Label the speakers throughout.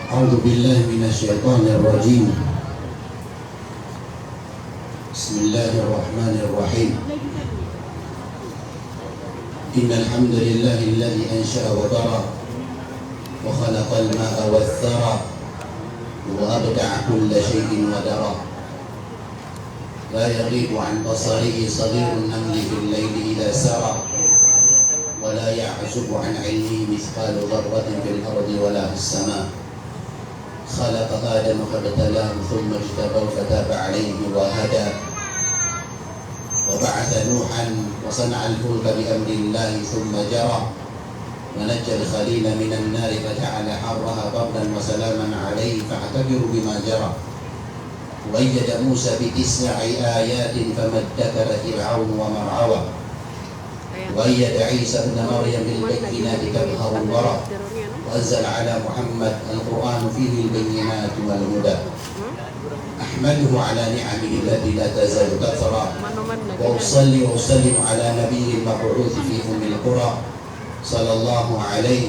Speaker 1: أعوذ بالله من الشيطان الرجيم. بسم الله الرحمن الرحيم. إن الحمد لله الذي أنشأ وبرى وخلق الماء والثرى وأبدع كل شيء ودرى، لا يغيب عن بصره صغير النمل في الليل إذا سرى، ولا يعزب عن علمه مثقال ذرة في الأرض ولا في السماء. خلق آدم فابتلاه ثم اجتباه فتاب عليه وهدى، وبعث نوحا وصنع الفلك بأمر الله ثم جرى، ونجى الخليل من النار فجعل حرها بردا وسلاما عليه فاعتبروا بما جرى. وأيد موسى ب9 آيات فما ادكر فرعون ومرعوى، وأيد عيسى ابن مريم بالبينات تظهر الورى، وأنزل على محمد القرآن فيه البينات والهدى. أحمده على نعمه التي لا تزال تثرى، وأصلي وأسلم على نبي المبعوث في أم القرى، صلى الله عليه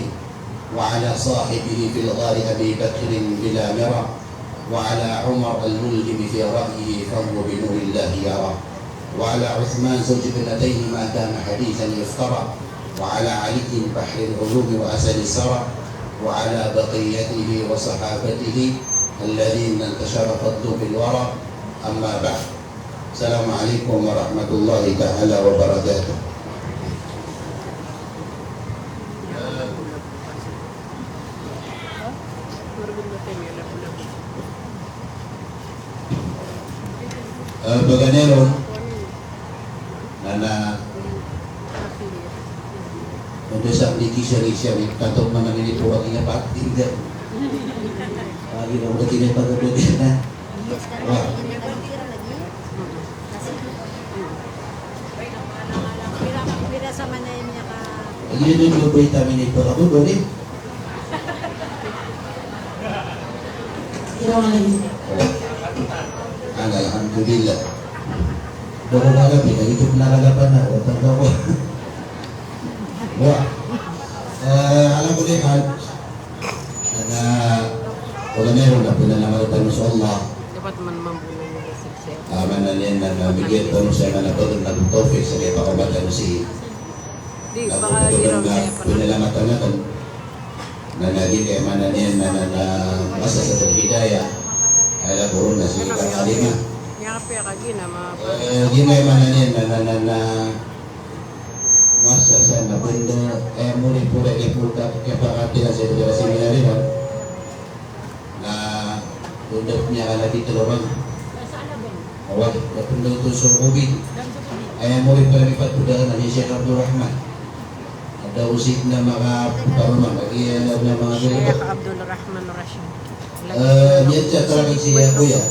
Speaker 1: وعلى صاحبه في الغار أبي بكر بلا مرى، وعلى عمر الملهم في رأيه فهو بنور الله يرى، وعلى عثمان زوج ابنتيه ما كان حديثا يفترى، وعلى علي بحر العلوم وأسد السرى، وعلى بقيته وصحابته الذين انتشر فضلهم بالورى. أما بعد، السلام عليكم ورحمة الله تعالى وبركاته. Baganero nana untuk saat ini kisah-kisah kantor mana ini buatnya pak tidak lagi udah tidak pada begitu. Wah, ini juga berita ini berapa boleh? Alhamdulillah. Berolahraga kita itu penaragapan na utang ko. Wah. Alam ko din na wala meron na pinanamalitan sa Allah.
Speaker 2: Dapat man mambulan ng success.
Speaker 1: Manalyan na bigyan ko sa mga natulog na tofik sa kaya pakabatan si
Speaker 2: Di baka hirap
Speaker 1: na pinalamatan natin na naging kaya manalyan na masa sa hidayah. Ala puro na si Kalima.
Speaker 2: Yakapya ka gina
Speaker 1: Gina manalyan na masa sa nabundo muli pura iputa kapakati na sa dito seminary na tundok niya ala dito lorong awal nabundo to sa ubid ay muli pala ipatudahan na si Sheikh Abdul Rahman ada usik na mga parumang lagi na mga
Speaker 2: Sheikh Abdul Rahman Rashid.
Speaker 1: Niya siya talagang siya kuya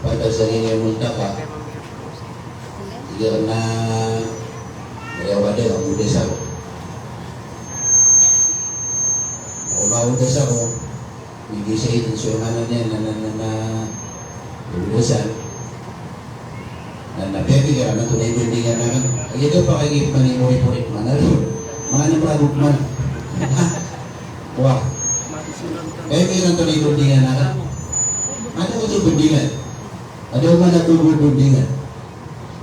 Speaker 1: pada sa inyo multaka siguro na mayawada ang udesa ko udesa ko hindi siya ito siya ano niya na udesan na napipigaran na tunay bindingan naman ito pa kayo manimuri-purit man mga nabragok man wah kailan tunay bindingan naman ano ko sa bindingan ada man nagtulog bindingan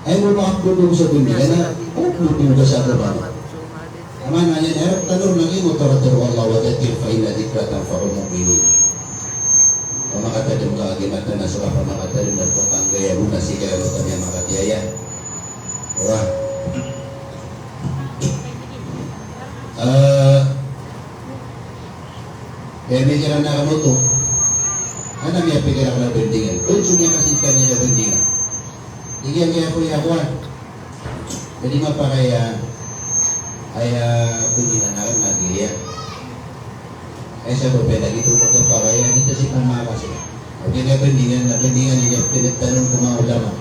Speaker 1: ay mo makakutulog sa bindingan na tutulog sa trabaho. Aman na yan, tanong lang imo taro Allah wa dhakkir fa inna dhikra tanfa'ul mu'minin. Pamakatadong kaagimat na surah pamakatadong dan patanggaya muna si kaya kami makatiyaya. Wah. Kaya may kira na kamu to. Ano may pikiran na bindingan? Kung sumya kasi kanya na bindingan. Iyan kaya po yakuan. Jadi mapa kaya ay pilihan na lang nag-iyak. Ay sa berbeda gitu untuk pakaya dito si pamakas. Okay na bindingan niya pinagtanong ko mga ulama.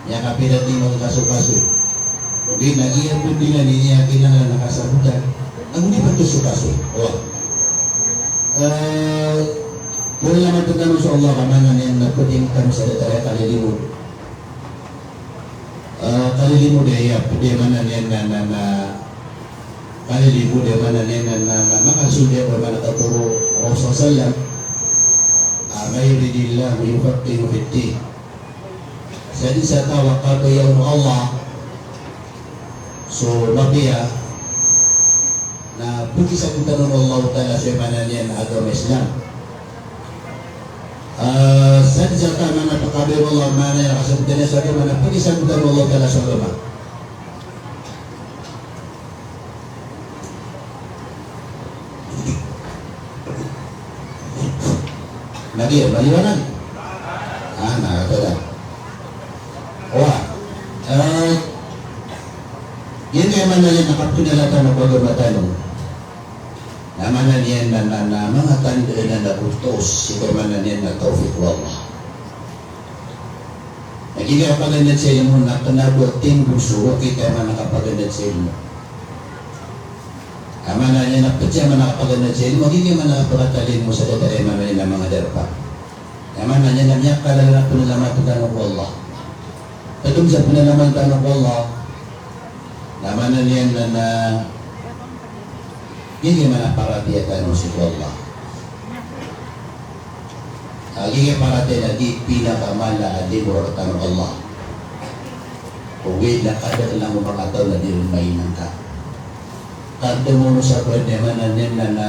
Speaker 1: Niya kapilati mga kaso-kaso. Hindi nag-iyak bindingan niya kinala nakasabutan. Ang hindi ba ito sukaso? Boleh naman pagtanong sa Allah kamangan yang nagputingkan sa datara kalilimod. Kalilimod ay pwede man yan na kalilimod ay man yan na makasudi o man nakaturo o Rasulullah sallam may yuridillahu yufaqihu fiddin. Jadi sa tawakal yaum Allah so nabiya na puki sa kuntanong Allah Ta'ala sa imanan niya na agama Islam. Sa disata mana pakabir Allah mana yang kasabutan niya sa agama na puki sa kuntanong Allah Ta'ala sa agama. Nabi, maliwanag? Nakakala. Wah, yan kaya man na yan nakapunalatan ng pagkamatanong. Naman na yan na mga tanda na nabutos, ikaw man na yan na tawfiq wallah. Nagigapagandad sa ilmo na kanabuting gusto, kita man nakapagandad sa ilmo. Naman na yan napatya man nakapagandad sa ilmo, magiging man nakapagatalin mo sa dadari man na yan mga darpa. Naman na yan na niya kalala punalaman tanong wallah. Tatum sa punalaman tanong wallah, naman na yan na gigi man ang paratiyatan mo si Allah. Gigi paratiyatan na di pinakamala di muratan ng Allah. Uwid na kada lang mo mga tao na di mainang ka. Kada mo sa pwede man na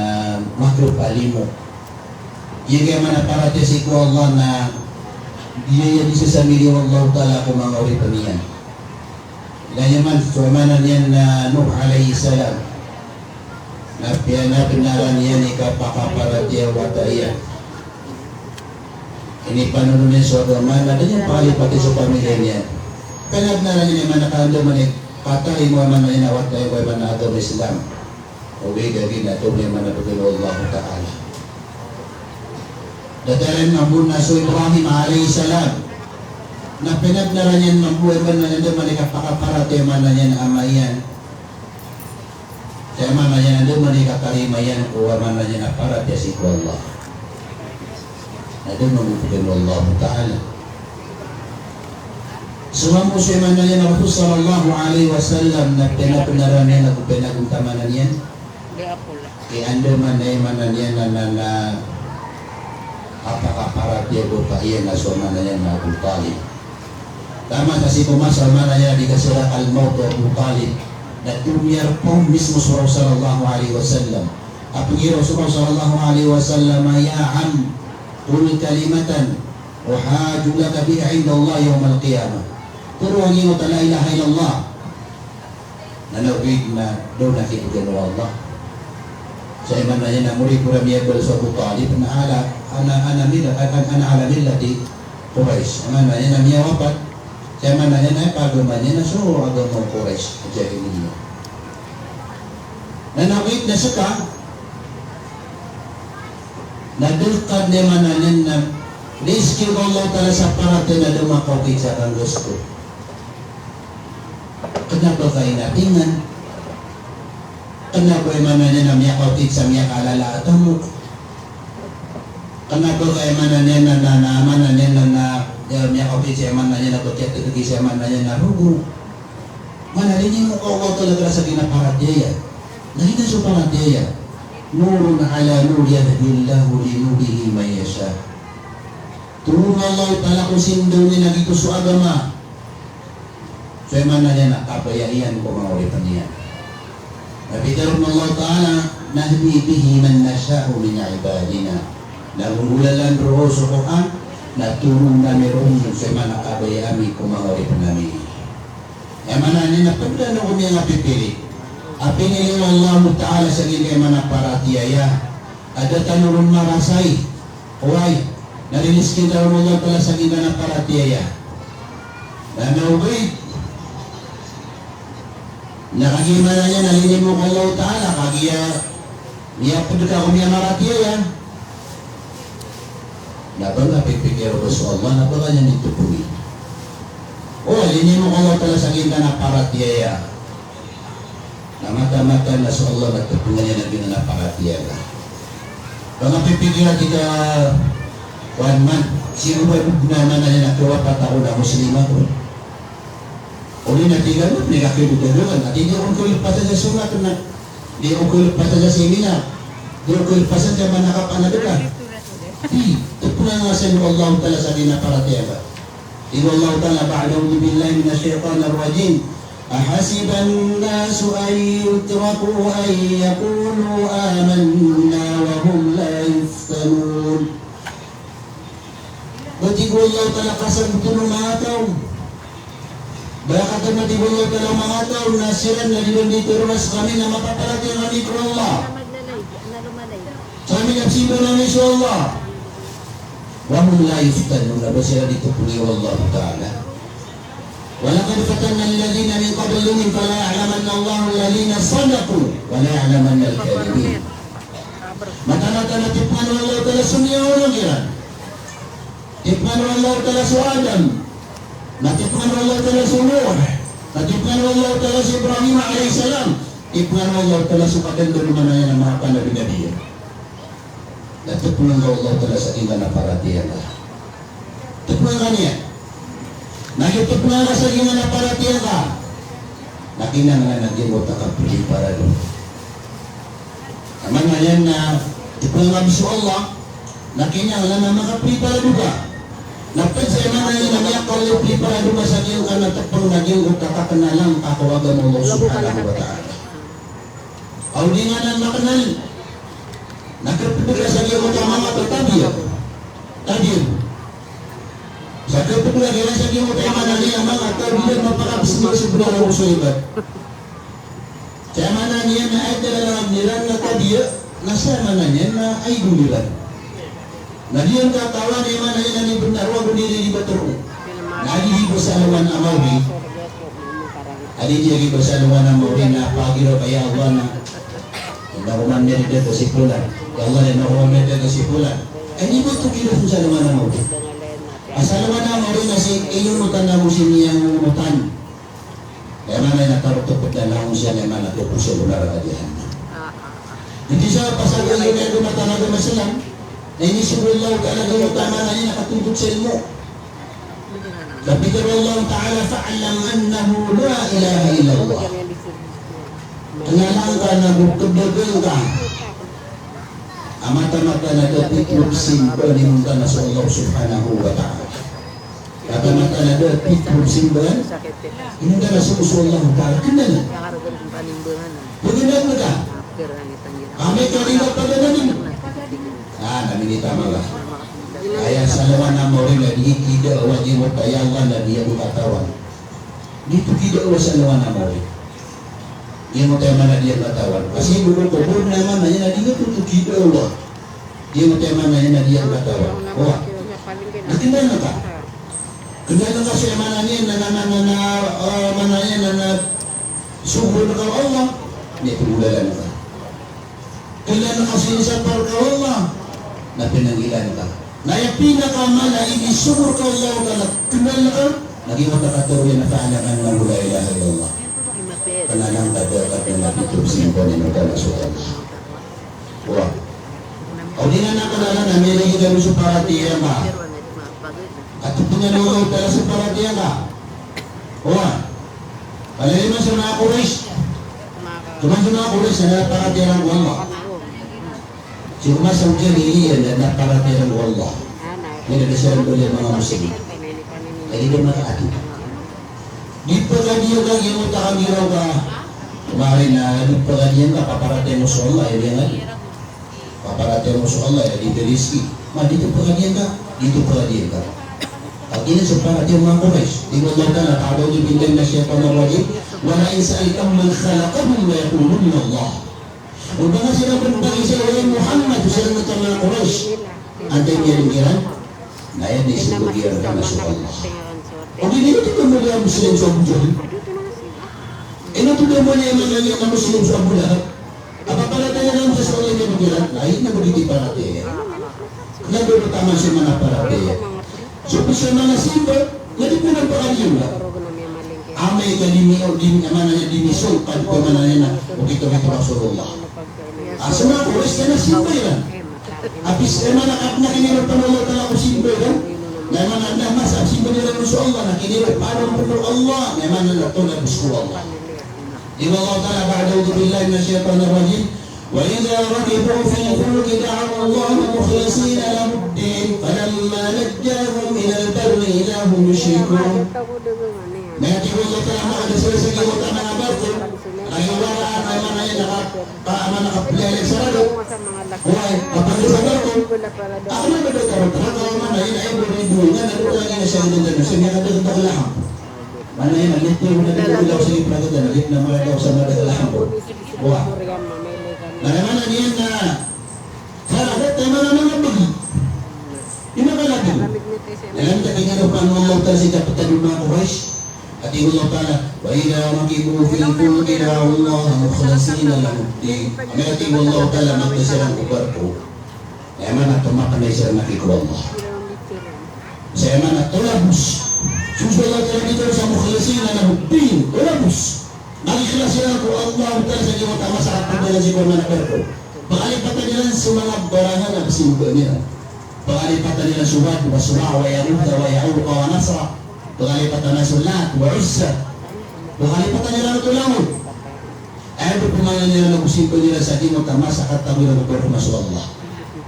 Speaker 1: makrupali mo. Gigi man ang paratiyatan si Allah na diya di sa samili ng Allah Ta'ala kung mga uripan niyan. Ganyaman, sumanan yan na Nuh alayhi salam. Napinaran yan ikapakaparatya wataya. Ini panunod niya sa agama na ganyan pakalipati sa pamilya niya. Kanagnaran niya naman nakando man patay mo man na inawat tayo kay man na agama Islam. Uwi gagi na ito niya man natin Allah Ta'ala. Dadaran ng muna so Ibrahim alayhi salam. Na pinagnaran yan ng buhay man na nandun man ikapakaparate man na yan amayan. Kaya man na yan nandun man ikakarima yan kuha man na yan aparate si Allah. Nandun mabubukin Allah Ta'ala. Sumamusin man na yan ang Rasul sallallahu alaihi wasallam na pinagnaran yan at pinaguntamanan yan. Kaya andun man na yan na apakaparate ko pa yan na suman na yan na Abu Talib. Tama kasi pumasal man na yan di kasira al-maut wa Abu Talib na tumiyar po mismo sa sallallahu alaihi wasallam. Apagi Rasulullah sallallahu alaihi wasallam ya am qul kalimatan uhaju laka biha inda Allah yawm al-qiyamah. Pero ang imo la ilaha illallah. Nanawid na daw nakikita ng Allah. Sa iman na yan na muri pura miyabal sa Abu Talib na ana ala millati Quraish. Iman na yan na miyawapat. Sa iman na yan ay pagama niya na so agama Quraish. Jadi niyo. Nanawid na suka nadulkad niya man na yan na riski ko Allah Ta'ala sa parate na lumakaw kita ang gusto. Kenapa kayo natingan? Kenapa man na yan na miyakaw kita sa miyak alala at mo? Kenapa kayo man na yan na man na yan na miyakaw kita sa man na yan na kutyat ito sa man na yan na rugo? Manalinin mo ko talaga sa ginaparatya. Nakita sa paratya. Nurun ala nur yahdillahu li nurihi man yasha. Turun Allah Ta'ala kung sindo niya nagito sa agama. So man na yan nakapayahiyan ko mga ulipan niya. Nabidarun Allah Ta'ala nahdi bihi man nasha'u min ibadina. Nangulalan roho sa Quran na turun na meron sa man nakabayami ko mga ulipan namin. Kaya man na niya napagdano ko niya nga pipili. Apinili Allah Ta'ala sa gilay man naparatiyaya. Ada tanurun marasay. Huway. Narinis kita Allah Ta'ala sa gilay na paratiyaya. Na naubay. Nakagimana niya, nalinin mo kay Allah Ta'ala, kagiya, niya pagka ko niya maratiya yan. Nabaga, pipikiro ko sa Allah, nabaga niya nito po yun. O, alinin mo kay Allah Ta'ala sa gilda na paratiya yan. Namata-mata na sa Allah, nagtapungan niya na ginanaparatiya ka. Mga pipikira kita, 1 month, sino ba naman na niya nakuha patao na muslima ko? Uli na tiga mo, nagkakibugaluan. At hindi akong kulip pa sa sumat na di akong kulip pa sa seminar. Dulu pasan siya manakap anak ka. Tepuna nga sa Allah Ta'ala sabi na para tiyaga. Iwa Allah Ta'ala ba'dahu billahi minasyaitanir rajim. أحسب الناس أن يتركوا أن يقولوا آمنا وهم لا يفتنون. Berarti Allah Ta'ala kasar betul mga tao. Baka mati Allah Ta'ala mga tao nasiran na diyon dito rumas kami na mapapalati ang kami ko Allah. Kami nagsibo namin sa Allah. Wahum la yuftanun. Naba sila dito puli Allah Ta'ala. ولقد فتنا الذين من قبلهم فلا يعلمن الله الذين صدقوا ولا يعلمن الكاذبين. Mata-mata na tipman Allah Ta'ala sumiya ulang yan. Tipman Allah Ta'ala su Adam. Natipman Allah Ta'ala su Nuh. Natipman Allah Ta'ala su Ibrahim alaihissalam. Tipman Allah Ta'ala su kadang mana yang mga panabi-nabi. Natipman Allah Ta'ala sa iba na paratiyan. Tipman ka niya. Nakitip na sa iyo na paratiyan ka. Nakinang na nag-iwot na kapili para doon. Naman ngayon na tipang nga biso Allah, nakinang na makapili para doon ka. Napansin na ngayon na may akali para doon sa iyo ka na tapang nag-iwot na kakanalang kakuwagan mo subhanahu wa ta'ala. Aw di nga na makanal. Nakapili ka sa iyo ka mga tatabiyah. Tabiyah. Sa kapag lagi na sa iyo tayo manali ang mga tabilan mapakabisig sa ng usulibat. Kaya mana niya na ay dalalang nilan na tabiya, nasa mana niya na ay gulilan. Naliyan katawa niya mana niya na ni Benarwa gulili di Batero. Nalihibo sa alawan amawi. Adi niya gibo sa alawan amawi na pagiro kaya Allah na nakuman niya dito si Pulan. Allah na nakuman niya dito si Pulan. Ay di ba ito gilo sa alawan amawi? Asal mana mau nasi iyong mutan na musim yang mutan. Kaya mana nakarutukot na lang siya na mana tupo sa lunar kadihan. Hindi siya pasal yung yung mata na gumasalam. Na inisubul Allah Ta'ala yung tama na niya nakatuntut sa ilmo. Lapikar Allah Ta'ala fa'alam annahu la ilaha illallah. Kenyalaan ka na bukod-bukod ka. Amata-mata na dapat simple ni mutan na sa Allah Subhanahu wa Ta'ala. Kata-mata na dapat simple ini na sa Allah Ta'ala. Kenal. Bagaimana ka? Kami kanina pagananin. Naminita malah. Kaya sa lawan na mo rin na tidak wajib mo kaya Allah na diya katawan. Dito tidak sa lawan na mo rin. Dia mau mana dia katawan. Kasi dulu kubur naman na yan, dia tutup kita Allah. Dia mau mana yan, dia katawan. Wah, nakindan na ka? Kenal ka siya mana niya mana niya na subur ka Allah. Dia pengulalan ka. Kenal ka siya sa par ka Allah. Na pinanggilan ka. Na yung pinakamala, ini subur ka Allah. Kenal ka? Naging matakatuloy na kaanakan ng la ilaha illallah. Penanang dapat dengan itu simbol yang ada masukkan. Wah, kau di mana kenalan Amerika kita musuh paratia mah? Atau punya dulu dalam separatia mah? Wah, kalau ini masih nak kuris, cuma kuris ada paratia yang Allah. Cuma saja ini ada paratia yang Allah. Ini ada seorang boleh mengamusi. Jadi dia mengadu. Di pagadian lagi mo takagiraw ka kemarin na di pagadian ka paparating mo sa Allah ya nga paparating mo sa Allah ya di rizki dito pagadian ka pag ina sa parating mga kumays di mo lang na nakadaw di bintang na siya pamawagin wala insa'ikang man khalaqahum wa yakulun Allah o ba nga sila pagpagin sa Allah Muhammad sila na ito mga kumays antay niya rin kiran na yan ay sinugiran ka na sa Allah. Hindi nito ka muli ang Muslim sa Abu Jahil. Ito ka muli ang mga Muslim sa Abu Lahab. Apapalataya lang sa Allah niya magilan. Lahit na magiging parate. Nagulot taman siya mga parate. So, sa mga simba, hindi po nang pakaliyo lang. Amay kalimi o amana niya dinisol pad ko man niya na ukito-kito Rasulullah. Asa mga kulis ka na simba yan. Apis ka na kinirap panulot na ako simba yan. Memang anda masa simpan dalam musuh Allah nak kini pada musuh Allah memang anda tolak musuh Allah. Di Allah Taala ba'da billahi minasyaitonir rajim وإذا ركبوا في الفلك دعوا الله مخلصين له الدين فلما نجاهم إلى البر إذا هم يشركون. Nanti Allah telah ada selesai utama abarku. Ayuwala amana amana kapilya sarado. Why? Kapag sabarku. Ako na bedo karon trabaho man ay ibu nga na lagi na siya din sa niya kada laham. Mana yan alit ko na daw sa ipagod na lit na mala daw sa mala laham. Wah. Mana niyan na saragot ay mana mga bigi. Ina kala din. Alam ta kanya pa Allah ta si kapitan ng mga Quraysh. Ati Allah Ta'ala wa idha rakibu fil fulki da'u Allah mukhlisina lahu ad-din. Amati Allah Ta'ala magdasal ang barko. Ay mana tumakanay sa nakiku Allah. Saya mana tulabus. Sudah Allah dito sa mukhlisina lahu ad-din. Tulabus. Nagiklasihan ko Allah Ta'ala sa iyo tama sa pagdala sa mga barko. Pakalipatan nila sa mga barahan na kasimba nila. Pakalipatan nila suwad wa suwa wa yaruda wa ya'uqa wa nasra. Pakalipatan na sulat wa uzza. Pakalipatan nila ng tulamon. Ay pumanan nila ng kusimpo nila sa di mo tama sa katabi ng bermasya Allah.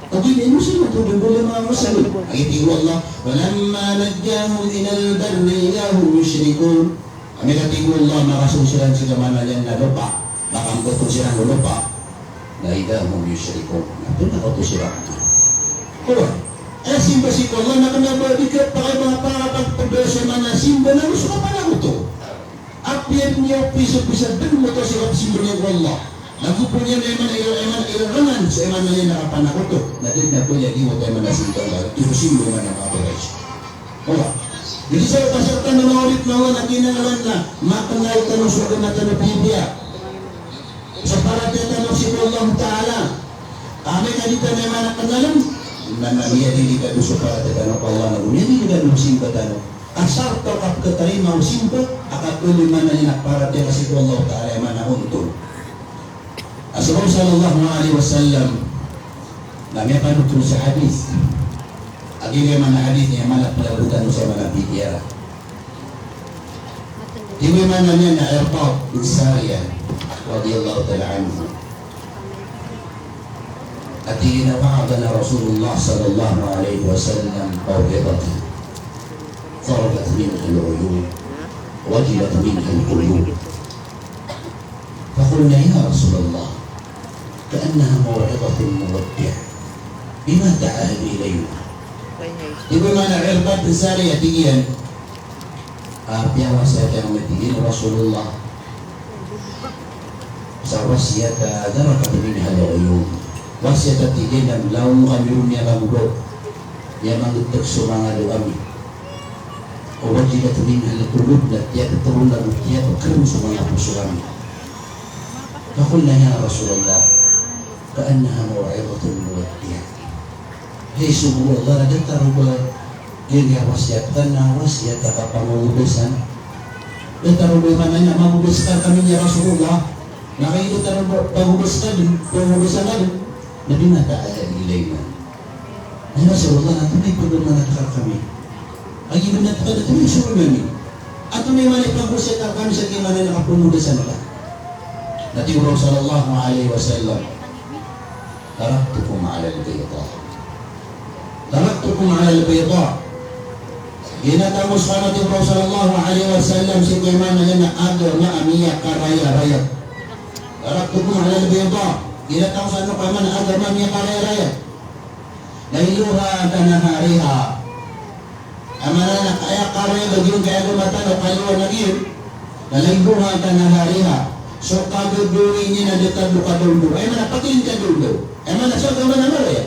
Speaker 1: Pagi ini sila tudong boleh mga musalib. Ay tiyo Allah. Walamma najjahum ilal barri ilahum yushrikun. Kami katiyo Allah makasusilan sila mana yan na lupa. Makangkot sila ng lupa. Na ilahum yushrikun. Ito na ito sila. Kaya simba si Allah na kanabalikat pa kayo mga pagpagdasya na simba na gusto ka pala ito. Apiat niya piso-piso din mo ito si simba niya Allah. Nagupo niya na eman ilarangan sa eman na niya nakapanakoto. Na din na po niya iwat eman na simba Allah. Ito simba naman ang mga operas. Wala. Jadi saya pasarkan na mga ulit na wala kinangalan na makangal tanong suga na tanong Biblia. Sa parating tanong si Allah Ta'ala. Kami kanita na eman na pangalan. Nana niya dili ka duso para tatanong Allah na niya dili ka dusin ka tanong asar to kap katarima usimpa akat uli mana niya para tayo kasi Allah Ta'ala yung mana untol Rasulullah sallallahu alaihi wasallam namanya panutul sa hadis agilya mana hadis niya mana pelarutan sa mana bidya diwi mana niya na Irbad bin Sariyah radiyallahu ta'ala anhu أتينا وعدنا رسول الله صلى الله عليه وسلم موعظة ضربت منها العيون وجلت منها القلوب فقلنا يا رسول الله كأنها موعظة مودع بما تعهد إلينا يقول mana Irbad bin Sariyah tinggian Apiya wasiyata yang metigin Rasulullah sa wasiyata darakat minha al-uyun wasiat tigil dan laung kami niya lagugo yang mengutuk sumangalu kami wajilat minha al-qulub dan tiap turun dan tiap kerum sumanga puso kami faqulna ya Rasulullah ka'annaha maw'izatun muwaddi' hey subhanallah ada taruba dia wasiat tanah wasiat apa pengurusan dan taruba mananya menguruskan kami ya Rasulullah nakaitu taruba pengurusan lagi Nabi mata ada ilaina. Ya Rasulullah, atau may pagmamana kami. Agi benar pada kami suruh kami. Atau may mali pagkusitar kami sa kimana nakapuno sa nila. Nabi sallallahu alaihi wasallam. Taraktukum ala al-bayda. Taraktukum ala al-bayda. Ginatamos ka Nabi sallallahu alaihi wasallam sa kimana na agor na amiya karaya-raya. Taraktukum ala al-bayda. Ila tahu sa ano kaman agama niya karaya-raya. Lailuha kanahariha. Amana na kaya karaya bagyong kaya gumatan o kaluwa na giyon. Lailuha kanahariha. So kaduduwi niya na detado kaduldo. Ay mana patilin kaduldo. Ay mana so gaman na maraya.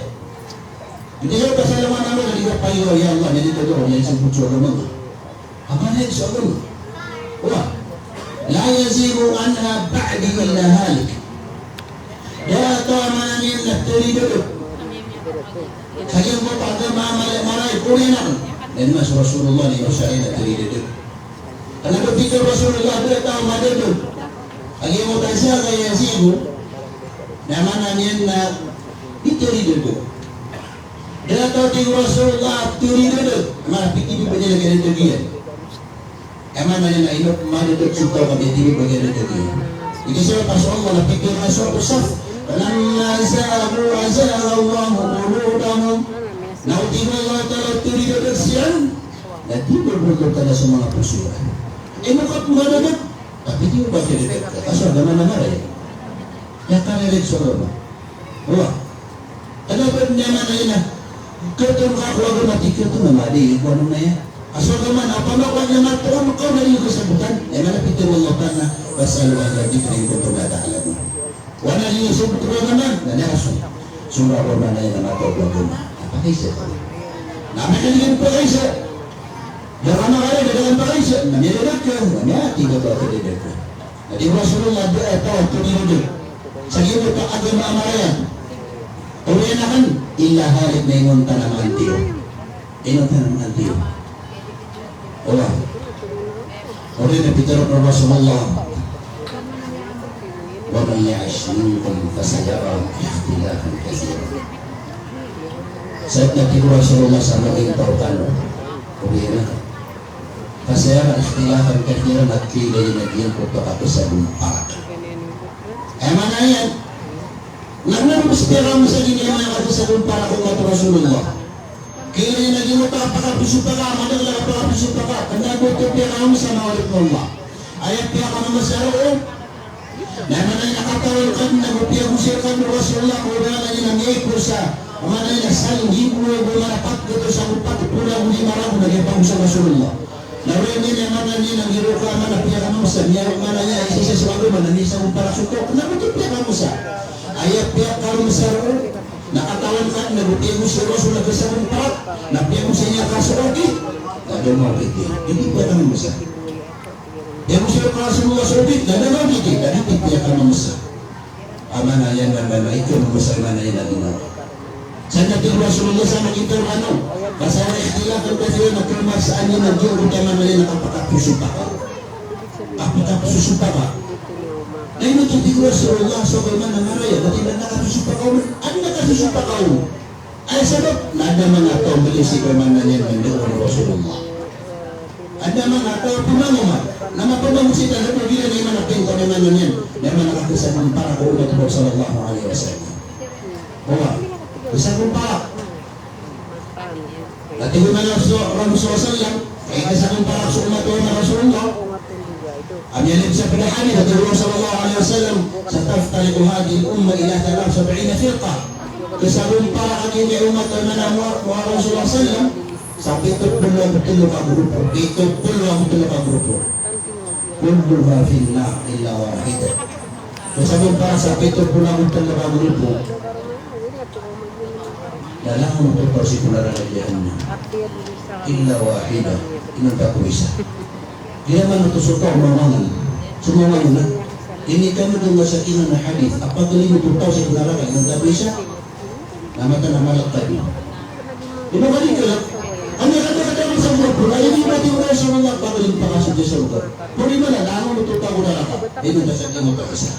Speaker 1: Hindi ko pasalaman naman na liga payo ya Allah na dito doon yan sa putso agama. Amana yan sa agama. Wala. La yaziru anha ba'di illa halik. Ya tuaman yang nak terlibat. Saya mau pada marai kuliah. Dan mas Rasulullah ni saya nak terlibat. Kenapa kita Rasulullah dia tahu mana tu? Lagi mau tanya saya sibuk. Nama yang nak terlibat. Dia tahu tiga Rasulullah terlibat. Mana fikir dia lagi ada terlibat. Emang yang nak hidup mana tu cinta kami tiga bagian terlibat. Jadi saya pas Allah nak fikir masuk besar. فلما زاغوا أزاغ الله قلوبهم. Nautin Allah Ta'ala turi kebersihan. Nanti berbentuk pada semua persoalan. Mukat menghadap, tapi dia baca di dekat. Asal agama mana ya? Ya kan ada soal. Wah, ada benda mana ini? Ketemu aku agama tiga tu nama dia bukan ya. Asal agama apa nak yang nak terang kau dari kesebutan. Mana kita Allah Ta'ala pasal wajib diberi untuk ada alam. Wana ini sebut agama dan asal. Sumber mana yang nak tahu agama. Apa kisah? Nama kalian apa kisah? Jangan ada dengan apa kisah? Namanya dekat, namanya tiga batu dekat. Jadi Rasulullah tahu tu dia. Segitu tak agama amalan. Oleh nahan illa halik mengon tanam antiu. Ingat tanam antiu. Allah. Oleh Nabi Rasulullah. Wa man ya'ish minkum fasayara ikhtilafan katsiran. Saat Nabi Rasulullah sama yang tahu kan, kemudian saya ikhtilafan katsiran nakil dari Nabi yang kotak aku sabun parak. Mana yang nggak mesti kamu segini yang aku sabun parak umat Rasulullah. Kini lagi mau apa bersuka kamu ada apa bersuka kamu? Karena butuh dia kamu sama oleh Allah. Ayat dia kamu masalah. Nah mana yang katakan nak dia musirkan Rasulullah kemudian lagi namanya kursa. Mana yang saling jibu mana pat gitu sabun pat pulang di marah dari bangsa Rasulullah. Lalu ini mana ni nak giruka mana pihak kamu sebenarnya mana yang isi sesuatu mana ni sabun para suku. Kenapa tu pihak kamu sah? Ayat pihak kamu sah. Nak katakan kan nak pihak musir Rasulullah ke sabun para. Nak pihak musirnya kasih lagi. Tak ada mau itu. Ini pihak kamu sah. Yang musir Rasulullah sobit tak ada mau itu. Dari pihak kamu sah. Amanah yang mana itu membesar mana yang lagi nak. Sanad Rasulullah sama kita ano pasal ikhtilaf al-kathir na permasaan na diyo utama na rin nakapakapusupa ka na inututi ko Rasulullah so kay man nangaraya dati na nakapasupa ka ano nakapasupa ka ay sabab na ada mga tao malisi kay man na yan ang doon Rasulullah ada mga tao pumanguman na mapamangusita na pagila na yung manapin ko naman na yan na manakakisan para ko umat ko sallallahu alaihi wasallam bisa kumpara. Nanti gimana Rasulullah kaya bisa kumpara sa umat na Rasulullah. Ang yan sa pinahali na Rasulullah sallallahu alaihi wasallam sataftariqu hadhihi al-umma ila 73 firqa. Bisa kumpara ang ini umat na Rasulullah sallam sa 70 ka grupo. 70 ka grupo. Kulluha finna illa wahidah. Bisa kumpara sa 70 ka grupo. Dalam untuk persikular jahannam illa wahidah inang tak bisa dia menutusuk omongan semua mana ini kami dengan sakinah na hadis apa kali itu tahu sebenarnya inang tak bisa nama malak tadi ini kali kalau hanya kata-kata bersama beraya di berarti Rasulullah paling pakasut di surga bagaimana lama untuk tahu neraka ini tak sakinah tak bisa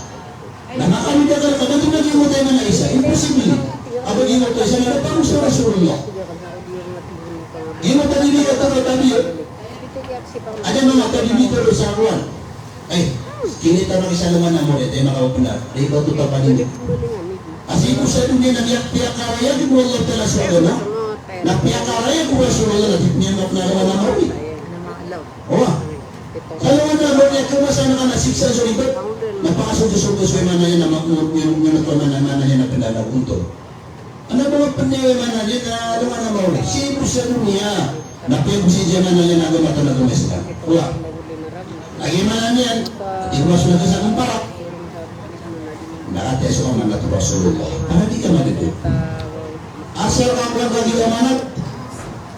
Speaker 1: nama kami kata-kata itu lagi mau tanya na isa impossible. Apa gino to isa na paano sa Rasulullah? Gino tadi dia kata tadi. Ada mga tadi dito sa ruan. Ay, kini tanong isa naman na mo ito makapuna. Dahil ba ito tapanin? Asi ko sa dunia nagyak-tiyak karaya di mo Allah tala sa na. Nagtiyak karaya ko Rasulullah na tipniyan na naman na mawi. Oh. Kalau na mo niya kumasana ka na siksa sa libet. Napakasunod sa mana yan na yung mana yan na pinalaw unto. Ano ba penyewa mana dia na lumayan na mauli? Sibuk sa dunia. Napiag si dia mana yan na agama na Islam. Wala. Lagi mana niyan? Iwas na sa kumparak. Nakates ko man na Rasulullah. Para di ka madito. Asal ka ang lagi amanat.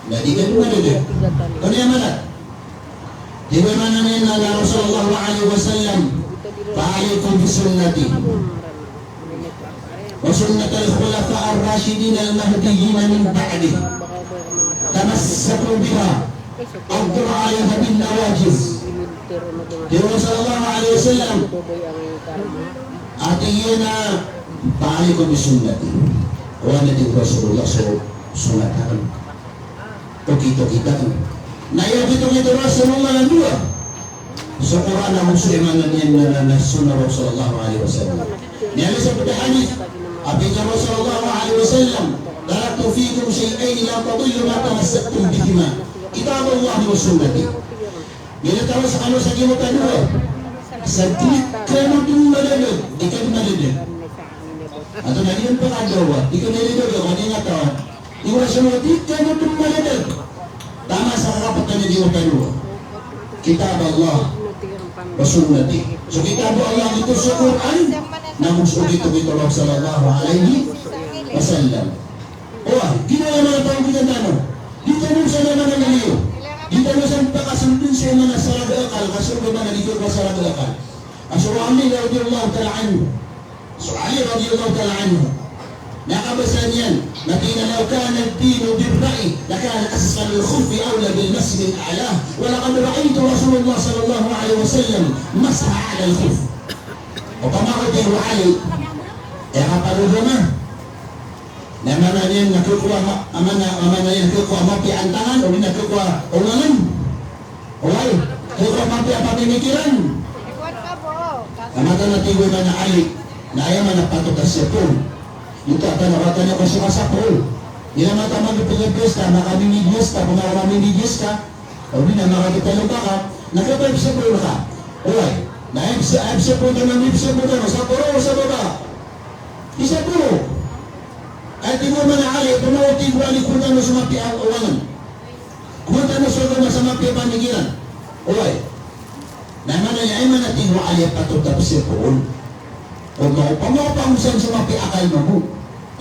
Speaker 1: Hindi ka doon madito. Kano yung amanat? Di ba mana niyan na Rasulullah alaihi wasallam? Fa'alaikum bisunnati. وسنة الخلفاء الراشدين المهديين من بعده تمسكوا بها عضوا عليها بالنواجذ. Nabi sallallahu alaihi wasallam artinya ta'alikum bisunnati wa nabi Rasulullah sunnatan kita na ya gitu Rasulullah yang dua So Quran ang musliman niyan na sunnah Rasulullah sallallahu alaihi wasallam. Niya sa hadith, Abi Rasulullah alaihi wasallam, "Taraktu fiikum shay'ain la tadillu ma tamassaktum bihima. Kitab Allah wa sunnati." Bila tahu sa sa gimutan mo, sa kamu tumalala, di ka malala. Ato na yun pa kagawa, di ka nalala, kung nga tawa. Iwa sa mga, di ka tumalala. Tama sa kakapatan na gimutan mo. Kitab Allah wa sunnati. So kitab Allah itu sa Quran, namusog ito Allah sallallahu alaihi wasallam. Oh, ginawa mga taong kinatano. Di tanong sa naman ng naliyo. Di tanong sa pagkasundin sa mga sarag akal. Kasunod ba na dito ba sarag akal? So Ali radiyallahu ta'ala anhu. So Ali radiyallahu ta'ala anhu. Nakabasan yan. Natina law kana ad-dinu bir-ra'i lakana asfal al-khuffi awla bil-masjid al-a'la. Wa laqad ra'aytu Rasulullah sallallahu alaihi wasallam masha 'ala al-khuff. O pamakot yung Ali. Kapaludo na. Namana niya nakukuha amana niya nakukuha mapi ang tangan o nakukuha ulangan. Okay, nakukuha mapi ang pamimikiran. Kamata na tigoy man na Ali na ayaw man napatutas siya po. Yung tatanawatan niya ko siya kasapol. Hindi naman tama nagpagagos ka, makamimigos ka, kung makamimigos ka, o hindi na makakitalo ka, nakapag siya po ka. Okay, naayab siya po na mamib siya po na, sa puro o sa baba. Isa po. At di mo manakali, pumawati ko alikutan mo sumapi ang uwangan. Kumunta mo sa mga sumapi ang panigiran. Okay. Naman na niya ay manatin mo aliyap patutap siya po. Kung pamawapang saan sumapi akal mo.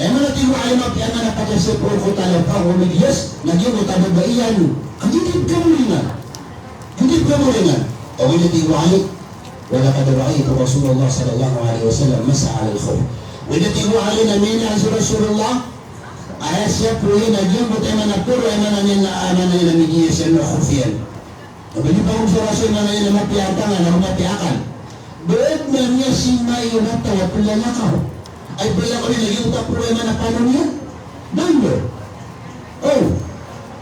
Speaker 1: Ay manatin mo aliyap mapi ang napatay siya po kung talaw pa o medyas, nagyong utabag ba iyan. Ang hindi ka mo ringan. Hindi ka mo ringan. O hindi mo aliyap. Wala ka dawain ko Rasulullah sallallahu alaihi wasallam masa alal khuf. Winatigo alin na mina sa Rasulullah ay siya po yun nagyong butay manapuro ay mananyan na aman na yun na migiya siya na khufiyan. Nabili pa kong sa Rasul na yun na mapiyatangan na mapiyakan. Doon na niya si Mayo na tawa pulalakaw. Ay pala ko rin nagyong tapuro ay manapano niya. Number. Oh,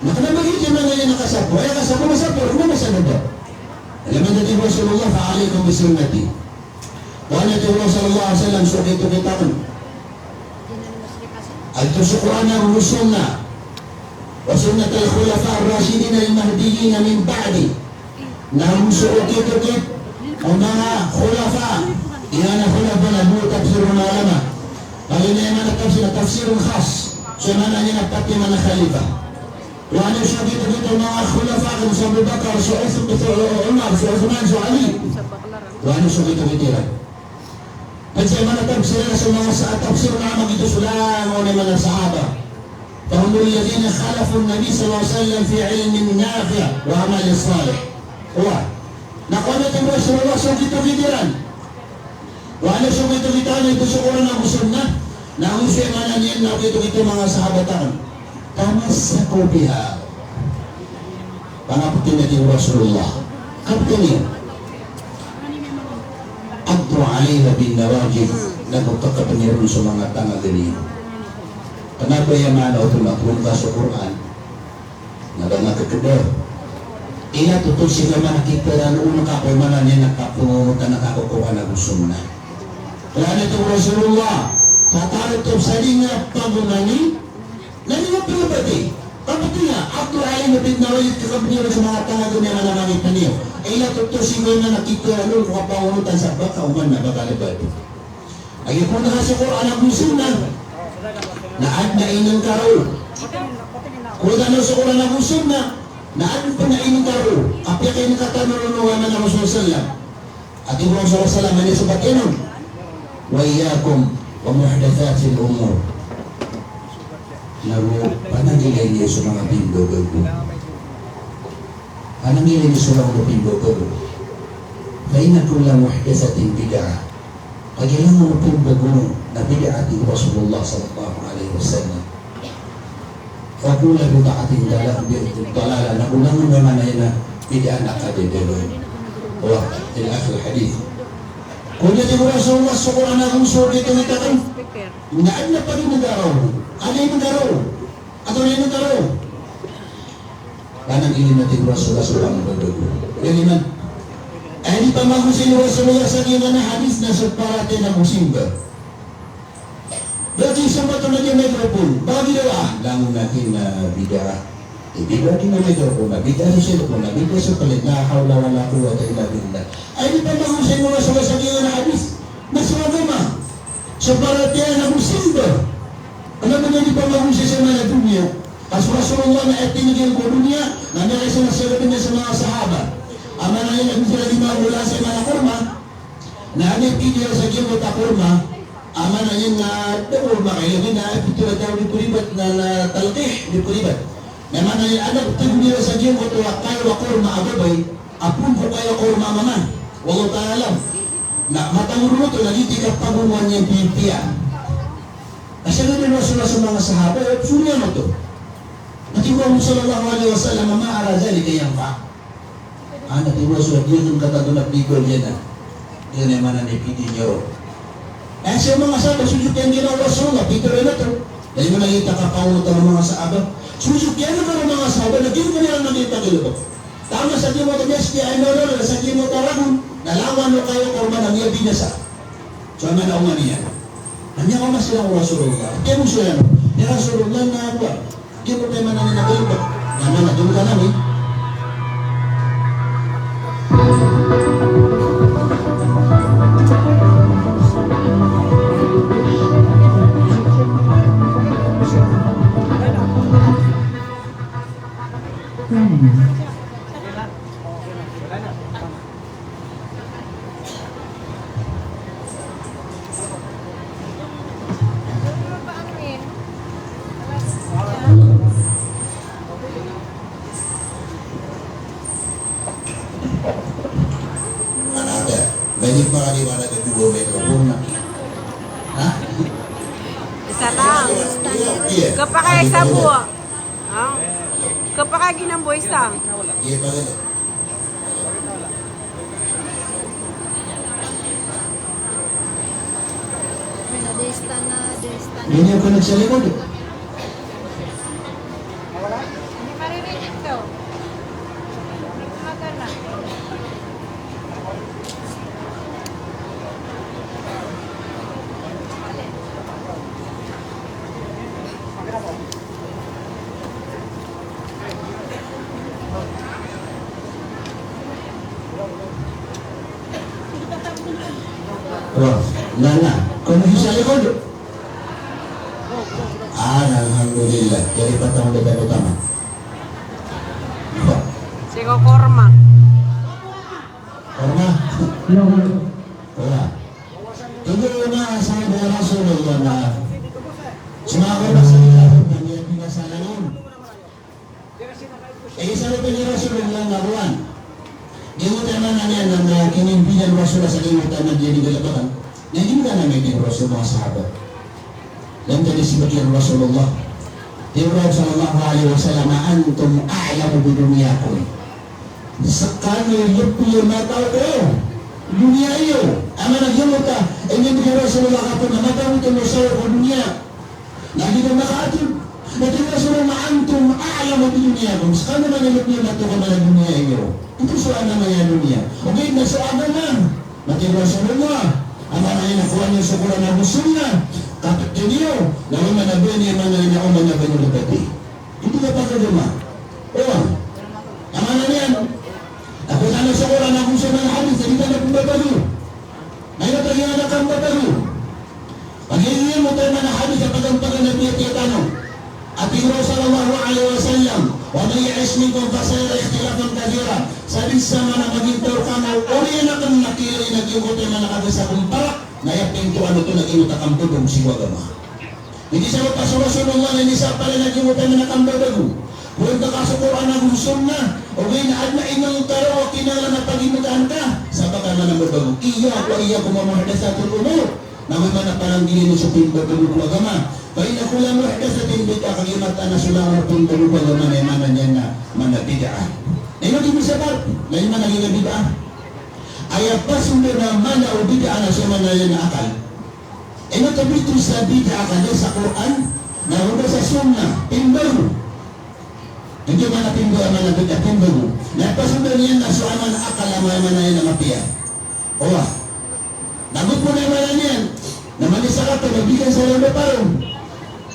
Speaker 1: nakanamagin siya na ngayon nakasapo. Ay kasapo masapo, rumamasano ba? Alam mo natin Rasulullah fa'alikum bisunnati. Wala Rasulullah sallallahu alaihi wasallam suki itu kita kan. Al-Qur'an wa sunnah. Wa sunnat al-khulafa ar-rasyidin al-mahdiyyin min ba'di. Nahum suki itu kita mga khulafa. Iyana khulafa na buo tafsir malama. Bali na yung tafsir khas. Sunana niya na pati mga khalifa. Wa ano suki itu kita mga khulafa kung sa Abu Bakar, sa Umar, sa Uthman, sa Ali. Wa ano suki itu kita. Kasi mga tafsir sa mga tafsir na magito sila mga mga sahaba. فهم الذين خالفوا النبي صلى الله عليه وسلم في علم نافع وعمل صالح. هو نقول لكم رسول الله سوكيتو كثيرا. وعلى سوكيتو كثيرا itu seorang Abu Sunnah. Namun siya mana niyan nakito mga sahabatan. Tamassaku biha. Pangaputin natin Rasulullah. Kaputin niya. Adru alaiha bin nawajib nagpagkaka panirun sa mga tanga ganyan. Kenapa yang mana itu makrumka sa Quran nagana kakadar ina tutul sila mana kita dan unang kapoy mana niya nakapungutan nakakukuha na sunnah. Kaya ito Rasulullah tatarot ito sa linya pagunani naniwa pinabati kapag niya Adru alaiha bin nawajib kakabniro sa mga tanga ganyan na namangit na niyo. Ila tutusin ko na nakita ano kung kapangunutan sa baka uman na bakalibad. Ay kung nasa Quran ang sunnah naad na inang karo. Kung ano sa Quran ang sunnah naad pa na inang karo. Apya kayo nakatanulungan na Rasulullah sallam. At yung Rasulullah sallam ano sa bakinom. Wa iyakum wa muhdathatil umur. Naru panagilay niyo sa mga bindog ko. Anong ilinis lang ko pinbago? Kaya kula muhdathatin bid'ah. Kaya mo pinbago na bid'ah ni Rasulullah sallallahu alaihi wasallam. Kula bid'atin dalala na ulang naman na bid'ah na kadedelo. Wah, ila akhir hadith. Kung yun Rasulullah sa Quran akong sulit ito itakan. Naan na pa rin nagaraw. Ano yung nagaraw? Ato na yung nagaraw? Kanang ini natin Rasulullah sallallahu alaihi wasallam. Yan Di pamagusin Rasulullah sa gina na hadis na separate na musimba. Berarti sempat lagi mikrofon. Bagi doa. Langun natin na bid'ah. Bid'ah din na mikrofon. Bid'ah sa silupon. Bid'ah sa palit. La hawla wa la quwwata illa billah. Di pamagusin Rasulullah sa gina na hadis na sa agama. Separate na musimba. Ano ba na di pamagusin sa mga dunia? As Rasulullah na etinigil ko dunia, nangyari sa nasilapin niya sa mga sahaba. Ama na yun, sila lima mula sa mga kurma, na anong video sa gimot na kurma, ama na yun na kurma kayo, na ito na daw di puribat na talqih, di puribat. Naman na yun, anak video sa gimot wa kayo wa kurma ababay, apun ko kayo kurma mama. Wallo ta'ala alam. Na matanguro to, nagitikap pagumuan niyang pimpiyan. Kasi naman Rasulullah sa mga sahaba, surya mo to. Natiwa mo sallallahu alaihi wasallam, ma'ara zalika yang fa'. Anak ibu sudah dia tu kata tu nak pikul dia nak. Dia ni mana ni piti nyo. Saya mga sahabat sujud yang ginawa Rasulullah, pikul na to. Dari mana kita kapau ng mga sahabat? Sujud yan na mga sahabat, naging kanila nakita kilo. Tama sa di mo to meski ay no sa di mo taragon. Nalawan mo kayo kung man ang iya binasa. So man ang niya. Anya ko mas sila Rasulullah. Kaya mo siya no. Ni Rasulullah na ako. Kaya mo tayo man ang nagulog. Ano na dun ka namin. Banyak mga di mana kedua mikrofon na. Ha?
Speaker 2: Isa lang.
Speaker 1: Iya.
Speaker 2: Kapag sa buwa. Kapag ginambo isa.
Speaker 1: Iya pa rin. Ini ako nagsalikod.
Speaker 2: Hindi maririnig to. Magana.
Speaker 1: Wah, nana, kau bisa likod? Alhamdulillah, jadi patang dekat utama.
Speaker 2: Si Kokorma.
Speaker 1: Korma? Wala. Ito na sa mga Rasulullah na sumako na sa ilahon na niya pinasalanin. Isa rin ni Rasulullah na ruwan. Gimutan na niya na kinimpinan Rasulullah sa gimutan na diya nigalabakan. Na hindi mo na namin din Rasul mga sahabat. Dan tadi sebagian Rasulullah Ibrahim sallallahu alaihi wasallam antum a'lamu bi dunyakum. Sekali lebih mata ko dunia iyo. Amana gimuta ingin bi Rasulullah kata mata itu musawir ko dunia. Lagi na makatib. Nabi Rasulullah antum a'lamu bi dunyakum. Sekali naman lebih mata ko na dunia iyo. Itu soal namanya dunia. Okay, na soal naman. Nabi Rasulullah amana ina kuan yung sukuran na sunnah. Kapit niyo, naman manabi niya mga inaumang na banyulipati. Hindi ka pa kaduma. Oh, naman na niyan. Ako sana sa oran na kung siya mga hadis, hindi ka na pumbabalo. Ngayon na tayo na kang babalo. Pag-iiyan mo tayo mga hadis, kapag ang pag-anabi at iyatanong. At Iro sallallahu alaihi wasallam, wa may ya'ish minkum fasayara ikhtilafan kathira. Sabi sa mga maging turkanaw, ori na kang nakili nag-iugot yung mga kagas sa kumparak. Naya pintu ano to naging utakam tudong si wagama. Hindi sa mga Rasulullah na nisa pala naging utay na nakambadago. Kung kakasukuran na gusto na, o ginaad na inyong taro o kinala na pagimutaan ka, sa baka na namadago. Iya ko mamahadasatul umur. Naman man na parang gilin sa pinbadago ko agama. Kaya na kulang mahadasatin bita kagimata na sulang na pinbadago agama na imanan niya na manabidaan. Ngayon di misabat, ngayon man naging nabidaan. Ayat pasunda na mana o bid'a na siya manayan na akal. Ino tabitu sa bid'a ka sa Quran, naroon sa sunnah, pinbaru. Hindi man napindo aman na bitapindo mo. Napasundan niya na so aman akala mo aman na yan na mapiya. Owa. Nagot mo na naman yan. Naman isa ka ito, nagbigan sa lalo parang.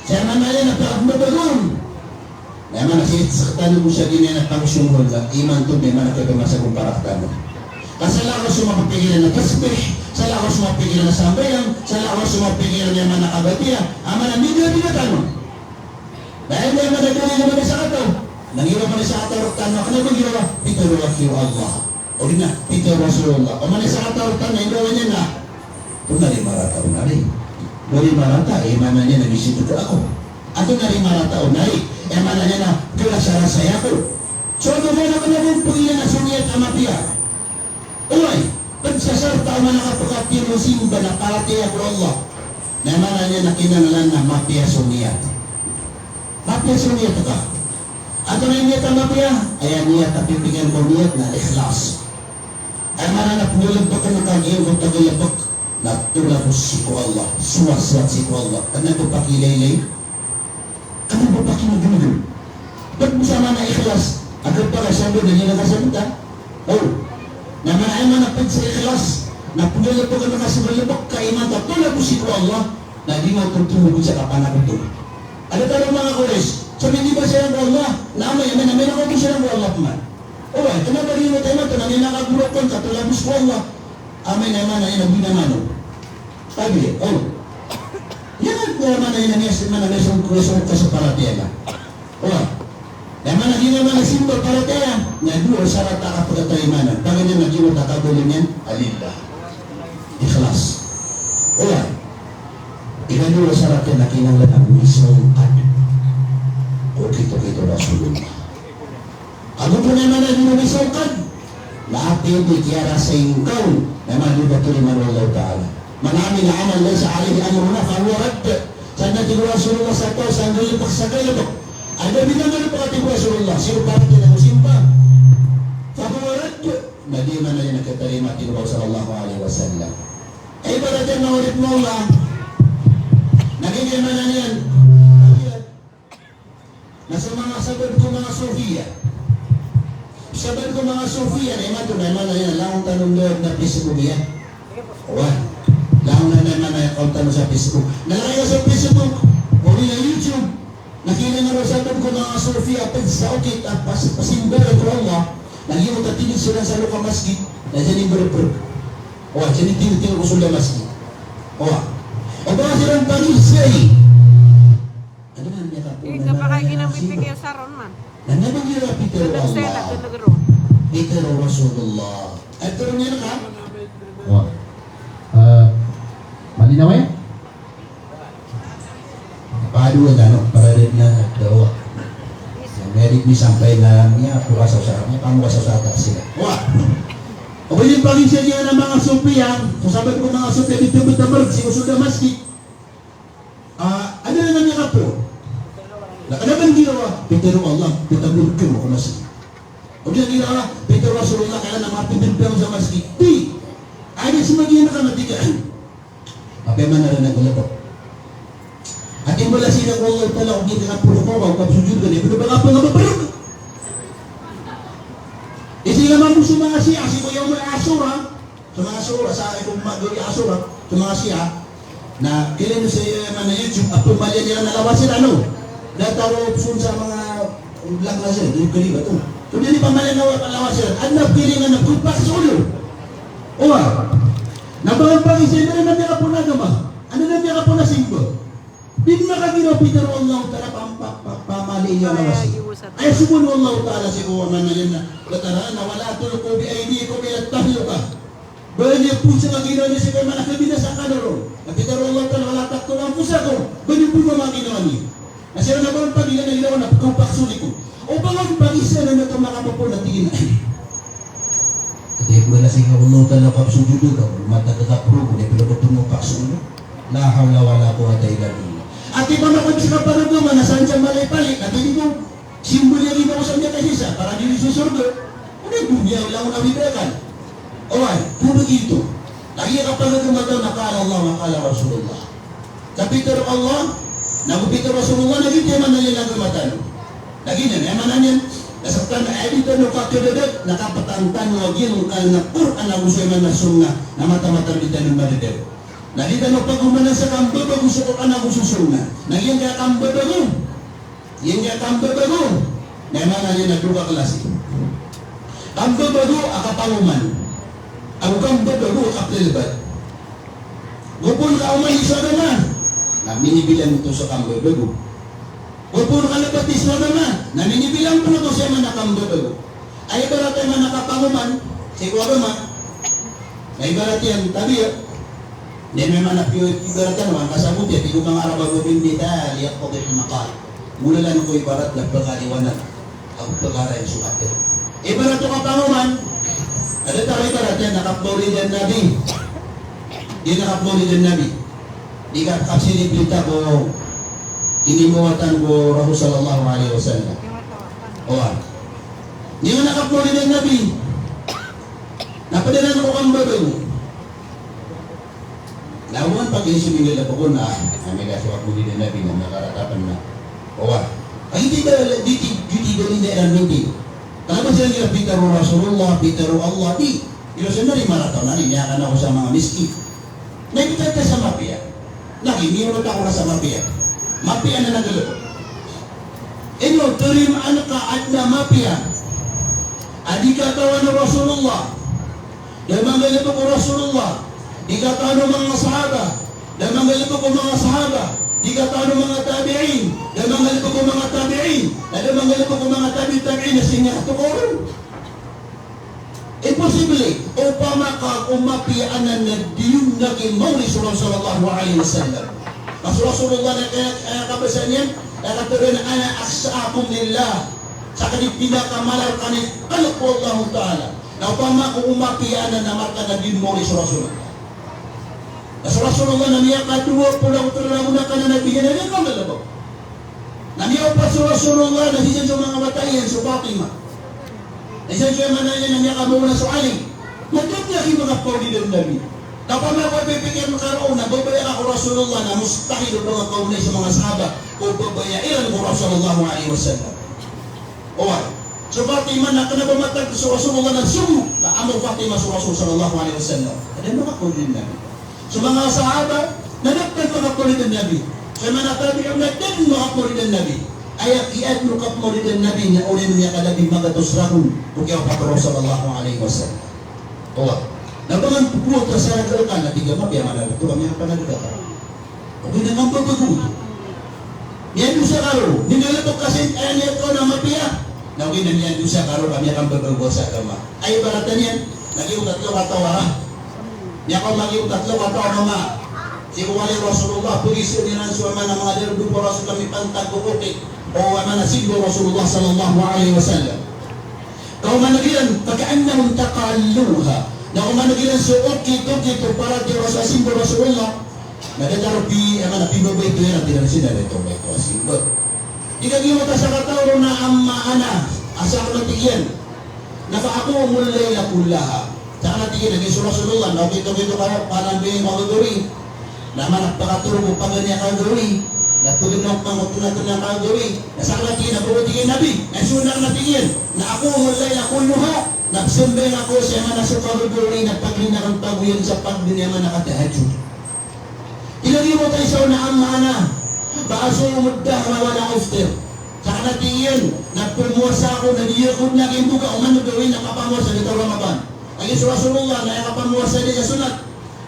Speaker 1: Siya man na yan, napakabagong. Naman nasisaktan mo siya din yan at pangsyunghol na iman to, may man nakipag masa kong paraktan mo. Kasi lang ako sumapapigilan na tasbih, sa lang ako sumapapigilan na sambayan, sa lang ako sumapapigilan na yaman nakabatiya, aman na bigla-bigatan mo. Dahil may managdali naman sa kataw. Nangiwa pa rin sa kataw, ano ba ginawa? Pitulungan Allah. O rin na, Peter Rasulullah. O man sa kataw, na hindi niya na. Ito na rin marata o nari. Dari marata, mana niya nagisito ko ako. Ato na rin marata o nari. Mana niya na, kaya sa rasaya ko. So, ano ba naman na rin pugilan na sumiyat amapiya? Uy, pagsasarta o manakapagkati mo simba na paratiya ko Allah. Na mana niya na kinanalan na mapiya sumiyat. Mapiya sumiyat ka. Ato na niyat ang mapiya. Ayan niyat at pipigyan mo niyat na ikhlas. Ay mana na pumulabak ka ng kagiyong kung tagayabak. Natulak si ko Allah, suwaswat si ko Allah. Ano ba pakilaylay? Ano ba pakinagulugul? Ba't mo sama na ikhlas? Agad pa kasyado na niya nakasalita? Oh, naman ay manapag sa ikhlas. Napunala po ka nakasabalabak ka iman. Natulak si ko Allah na di mo tutulog sa kapanakot ito. Ano tayo mga kulis? Sabi di ba siya ng Allah? Naamay, namin ako po siya ng Allah man. O ay, ito na ba rin mo tayo ito? Namin nakagulok ko, katulak si ko Allah. Amay naman na yun ang binamano. Sabi, oh. Yan ang naman na yun ang mesong ka sa paratela. Oh. Naman na yun naman ang simbol paratela. Nagduo sa rata ka pagkataymanan. Pag ganyan nag-iwag nakabulin yan, alillah. Ikhlas. Oh. Ikaduo sa rata na kinanglan ang mismong ad. O kito-kito Rasulullah. Ano po naman na yun ang mismong ad? Laapin di kiara sa ingkaw na malubat liman Allah Ta'ala. Manami na amal lang sa alihi amruna fahuwa rad. Sana tigo Rasulullah sa tao sa ngalibak sa kalabak. Ada bilang ngalibak tigo Rasulullah. Sino para kita musimpa? Fahuwa rad. Nadi mana yang nakatarima tigo sallallahu alaihi wasallam. Ay ibaratnya mawalid mo Allah. Nagiging mana niyan? Nasa mga sabad ko mga Sofia. Sabi ko mga Sofia, na iman ito na iman na yan, lang ang tanong doon na Facebook yan. Owa, lang na naman na yung tanong sa Facebook. Nalagay ka sa Facebook, o na YouTube, nakila nga rin sabi ko mga Sofia, pag sa okit at pasimbara ko Allah, naging utatinig sila sa luka masjid, na dyan yung berber. Owa, dyan yung tinutino ko sila masjid. Owa, o ba silang pagisay? Ano na niya ka po?
Speaker 2: Ika pa kayo ginamit kaya saron man.
Speaker 1: Nanabang nila Peter Allah. Peter Rasulullah. At turun niya na ka?
Speaker 3: Wah. Malinaw ya?
Speaker 1: Paduan na, no? Para rin na dawa. Merit ni sampay na niya, pukasaw sa kanya, pamukasaw sa atas sila. Wah! O ba yung pagin siya niya ng mga supiyan, kung sabi ko mga supiyan, dito bitabarg, sinusuda maski. Ano na lang niya ka po? Nakanaman ginawa, Peter Allah, bitabarg ko mo kung maski. O diyan ginawa, Peter Rasulullah, kaya na mapindimpang sa maski. Di! Ay, si magiging nakamatigaan. Mapay man na rin ang gulabok. At yung wala silang Allah pala, kung hindi ka puro ko, kung kapsujud ka niya, pero ba nga po nga mabarog? Isi naman mo sa mga siya, kasi ko yung mga asura, sa mga asura, sa akin kung magawin asura, sa mga siya, na kailan sa mga YouTube, at pumalya nila nalawasin, ano? Dataro option sa mga vlog na sila, yung kaliba ito. Kung hindi pa malya nalawasin, at napili nga nagkupak sa ulo. Owa, nabangan pang isa, na naman niya ka po na gama. Ano naman niya ka po na simbo? Di makaginaw Peter Allah Ta'ala pamali niya nawasin. Ay subun Allah Ta'ala si Uwaman na yan na kataraan na wala tulko bi ID ko bilat tahyo ka. Bali po siya maginaw niya siya kay manakabina sa kanaro. At Peter Allah Ta'ala wala takto lang po sa ko. Bali po mga ginawa niya. Na siya naman pag ilan na ginawa na pagkapaksuli ko. O bangag pag-isa na nakamakapapo na tingin na. Katik mo na siya Allah Ta'ala kapsujudu ka. Matagakapro ko. Di pala ko tunong paksulo. La hawla wala quwwata illa billah. At iba na kung sa paraduman, nasaan siya malay-palik, at hindi mo, simbol niya rin ako sa niya kasi siya, para hindi susurdo. Ano yung dunya, wala akong nabibrakan. Alright, puro ito. Lagi kapag nagumataw, nakala Allah, nakala Rasulullah. Kapitar Allah, nagupitar Rasulullah, naging tiyaman na nilang gumataw. Lagi na naman yan. Nasaktan na edit no kakadadag, nakapatantan mo yung na Quran na gusto man nasunga na mata-mata dito ng madadag. Nalita no pag-umanan sa kamba bago sa Quran na gusto sunga. Nagyan ka kamba bago. Yan ka kamba bago. Naman na yan nagduga klase. Kamba bago akapanguman. Ang kamba bago akapilbat. Gupon ka umay isa naman. Na minibilan ito sa kamba bago. Gupon ka nabatis na naman. Na minibilang po ito siya man nakambado. Ay ibarat ay man nakapanguman, siguro man, may ibarat yan, tabi yan. Hindi may manap yung ibarat yan naman, kasabot yan, hindi mga Arab bintita, liyak ko kayo makal. Mula lang ko ibarat na pagkaliwanag, ang pagkara yung sukatin. Ibarat yung kapanguman, ada tayo ibarat yan, nakapnori din nabi. Di nakapnori din nabi. Di kapsiniblita ko, inimuwatan ko Rasul sallallahu alaihi wasallam. Oh, di mo nakapuli ng Nabi. Napadala ko kang babaw. Lawan pag isimigil na po na kami kasi kapuli ng Nabi na nakaratapan na. Oh, ay hindi ba hindi na hindi. Kalau sila nila Pitaro Rasulullah, Pitaro Allah, di. Ilo siya na rin marataw na, niyakan ako sa mga miskin. Naipitad ka sa mafia. Lagi, niyurot ako na sa mafia. Mafia na nagalo. Ino, terimaan ka at na mafia. Adi katawan ng Rasulullah. Dan manggalito ko Rasulullah. Di katawan ng mga sahaba. Dan manggalito ko mga sahaba. Di katawan ng mga tabi'in. Dan manggalito ko mga tabi'in. Dan manggalito ko mga tabi'in na sinatukoron. Imposible. Upama ka umapianan na diyong naging maulis sallallahu alaihi wasallam. Rasulullah na kaya kabasan yan, nakatuloy na ana aksaakum lillah. Sa kanil pinakamalar kanil kalak po Allah Ta'ala. Na upama kung umapianan na marka na din mo rin sa Rasulullah. Sa Rasulullah na niya katuwa pulang terlalu na ka na nabigyan na niya kang lalabaw. Na niya pa sa Rasulullah na siya sa mga batayan sa Fatima. Na siya sa mga niya na niya kamuna sa Ali. Magkakaki mga pauli ng Nabi. Kapag ako ipipikir mo karoon na babaya ako Rasulullah na mustahil ang mga kaunay sa mga sahabat kung babayairan ko Rasulullah alaihi wasallam. Owa, so Fatima na kanabamatag sa Rasulullah na sumo na amo Fatima sa Rasul sallallahu alaihi wasallam. Ada mga kaunay Nabi. So mga sahabat, nadagdag mga kaunay ng Nabi. So mga tabi'in na din mga kaunay ng Nabi. Ayak iad mo kaunay ng Nabi na ulit niya kalabing mga tusrahun kung kaya Rasul sallallahu alaihi wasallam. Owa. Nabangan pupuot na sa nagkaroon na tiga mapya malalato kami ang panagdaka. Okay na nga babaguto. Yan doon sa karo. Ninalato kasi ayan yan ko na mapya. Na okay na yan doon sa karo kami ang babago sa agama. Ay baratan yan. Naging tatlo katawa. Niya ko maging tatlo katawa mama. Si Kuwali Rasulullah. Pugiso niya ng suwaman ng mga derdo po Rasul kami pantagbukutik. O manasigo Rasulullah sallallahu alaihi wasallam. Kau managyan pagkaannahum taqalluha. Na umanagilan suot kito para di Rasul Rasulullah. Nadadaropi, pinabay ito yan at tinansin na ito may ito asimbo. Ikagimot sa katawro na amma-ana asa ko natigyan. Nakaako mulay na kullaha. Saka natigyan, naging Rasulullah. Nakito-kito ka parang bing magagawin. Naman nagpakaturo mo pag ganyan kagawin. Natulog ng pangutunan ng kagawin. Nasa natigyan, nabubutigin Nabi. Nasunak natigyan. Na ako mulay na kulluha. Nagsumbay ako sa mga nasukagagawin at paglinakang tabuyan sa paglinyaman nakatahadyo. Ilagay mo tayo sa unang mana. Baaso umudahra wala uftir. Sa kanatiyan, nagpumuwasa ako, nagiyakod na kintuga, umano gawin na kapamuwasa dito Ramadan. Ang iso Rasulullah na yung kapamuwasa din sa sunat.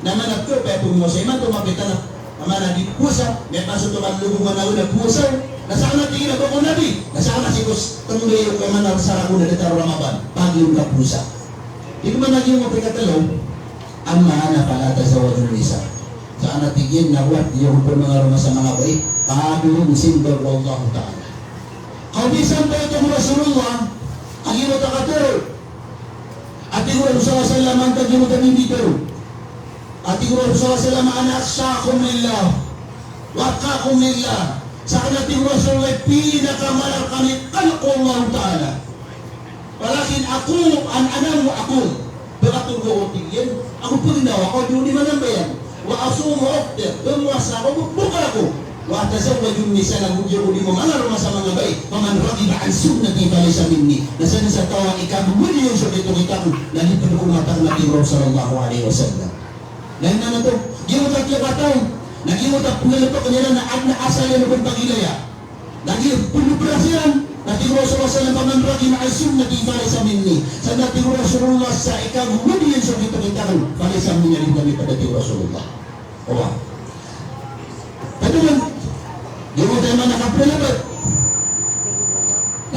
Speaker 1: Naman nagpyo, kaya pumuwasa iman, tumapita na. Naman nagpusa, may paso ito kanlugungan na nagpusa. Nasa kanatiyan, nagpako nabi. Nasa kanatiyan, tumuloy yung kaya man narsara ko na dito Ramadan. Pag-yung kapusa. Di ko man naging mo pikatalo, ang mahana palata sa walang isa. Sa anatigin na huwag yung mga sa mga baik. Pahabilin simbol ko Allah Ta'ala. Kau bisan pa ito ko Rasulullah, ang ino takatur. At ino Rasulullah sallam ang tagino kami dito. At ino Rasulullah sallam anak sa'akum lillah. Wakakum lillah. Sa kanating Rasulullah, pinakamalar kami kalko Allah Ta'ala. Walakin ako, an-anam mo ako. Beratong ko tingin, ako po ginawa ko, di man ang bayan. Wa asumo ofter, bumuwasa ako, bukal ako. Wa tazawwaju nisa na bugyo uli mo mangarama sa mga bay. Paman ragiba an sunnati falaysa minni. Nasan sa tawa ikabumuli yung sulit kita ko. Nalipad ko matang Nabi sallallahu alaihi wasallam. Lain na to. Gimutat labataw. Nagimutat pungalato kanila na ad na asal yan ng pagilaya. Lagi pulubrasiyan. Nabi sallallahu alaihi wasallam paman ragiba an sunnati falaysa minni. Sa Nabi Rasulullah sa ikabumuli yung sulit kita ko. Falaysa minni rin kami pada Rasulullah. Owa. Pero yung tayo man nakapilibat.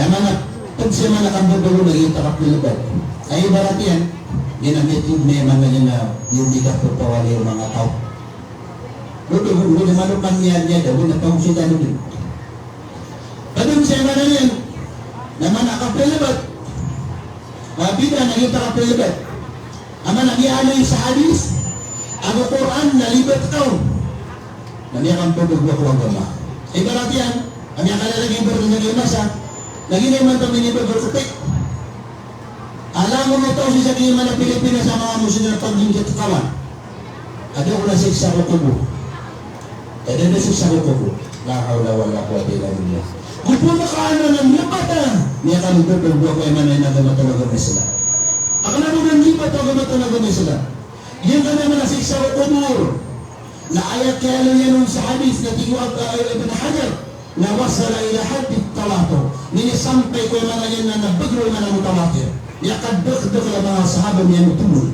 Speaker 1: Naman na, pag siya man nakabudulo, naging takapilibat. Ay barat yan, ginamit yung may mga niya na yung di ka pagpawali yung mga tao. Luto, malupan niya daw, napangusita nun. Padung siya man na yan, naman nakapilibat. Bida, naging takapilibat. Ama nagyalo sa hadis, ang Quran, nalibat ka. Namiyakan po ko agama. Ibarat yan, ang yakalagay ba rin naging masa, naging naman ito minibagurkutik. Alam mo ito si sabihin man ng Pilipinas sa mga musin na pag-inggit kawan. Ada ko na siksa ko kubo. Ada na siksa ko kubo. La hawla wala quwwata illa billah. Kung na kaano ng labata, niya kami tutulog ko ay manay na gamatalaga may sila. Ako na mo ng lipat o gamatalaga may sila. Yan ka naman na siksa ko kubo. Na ayat kaya yan sa hadis na tiwag Ibn Hajar na wasala ila hadith talato ninisampay ko yung mga yan na nabagro yung mga mutawatir yakadbuk na mga sahabang yan mutumul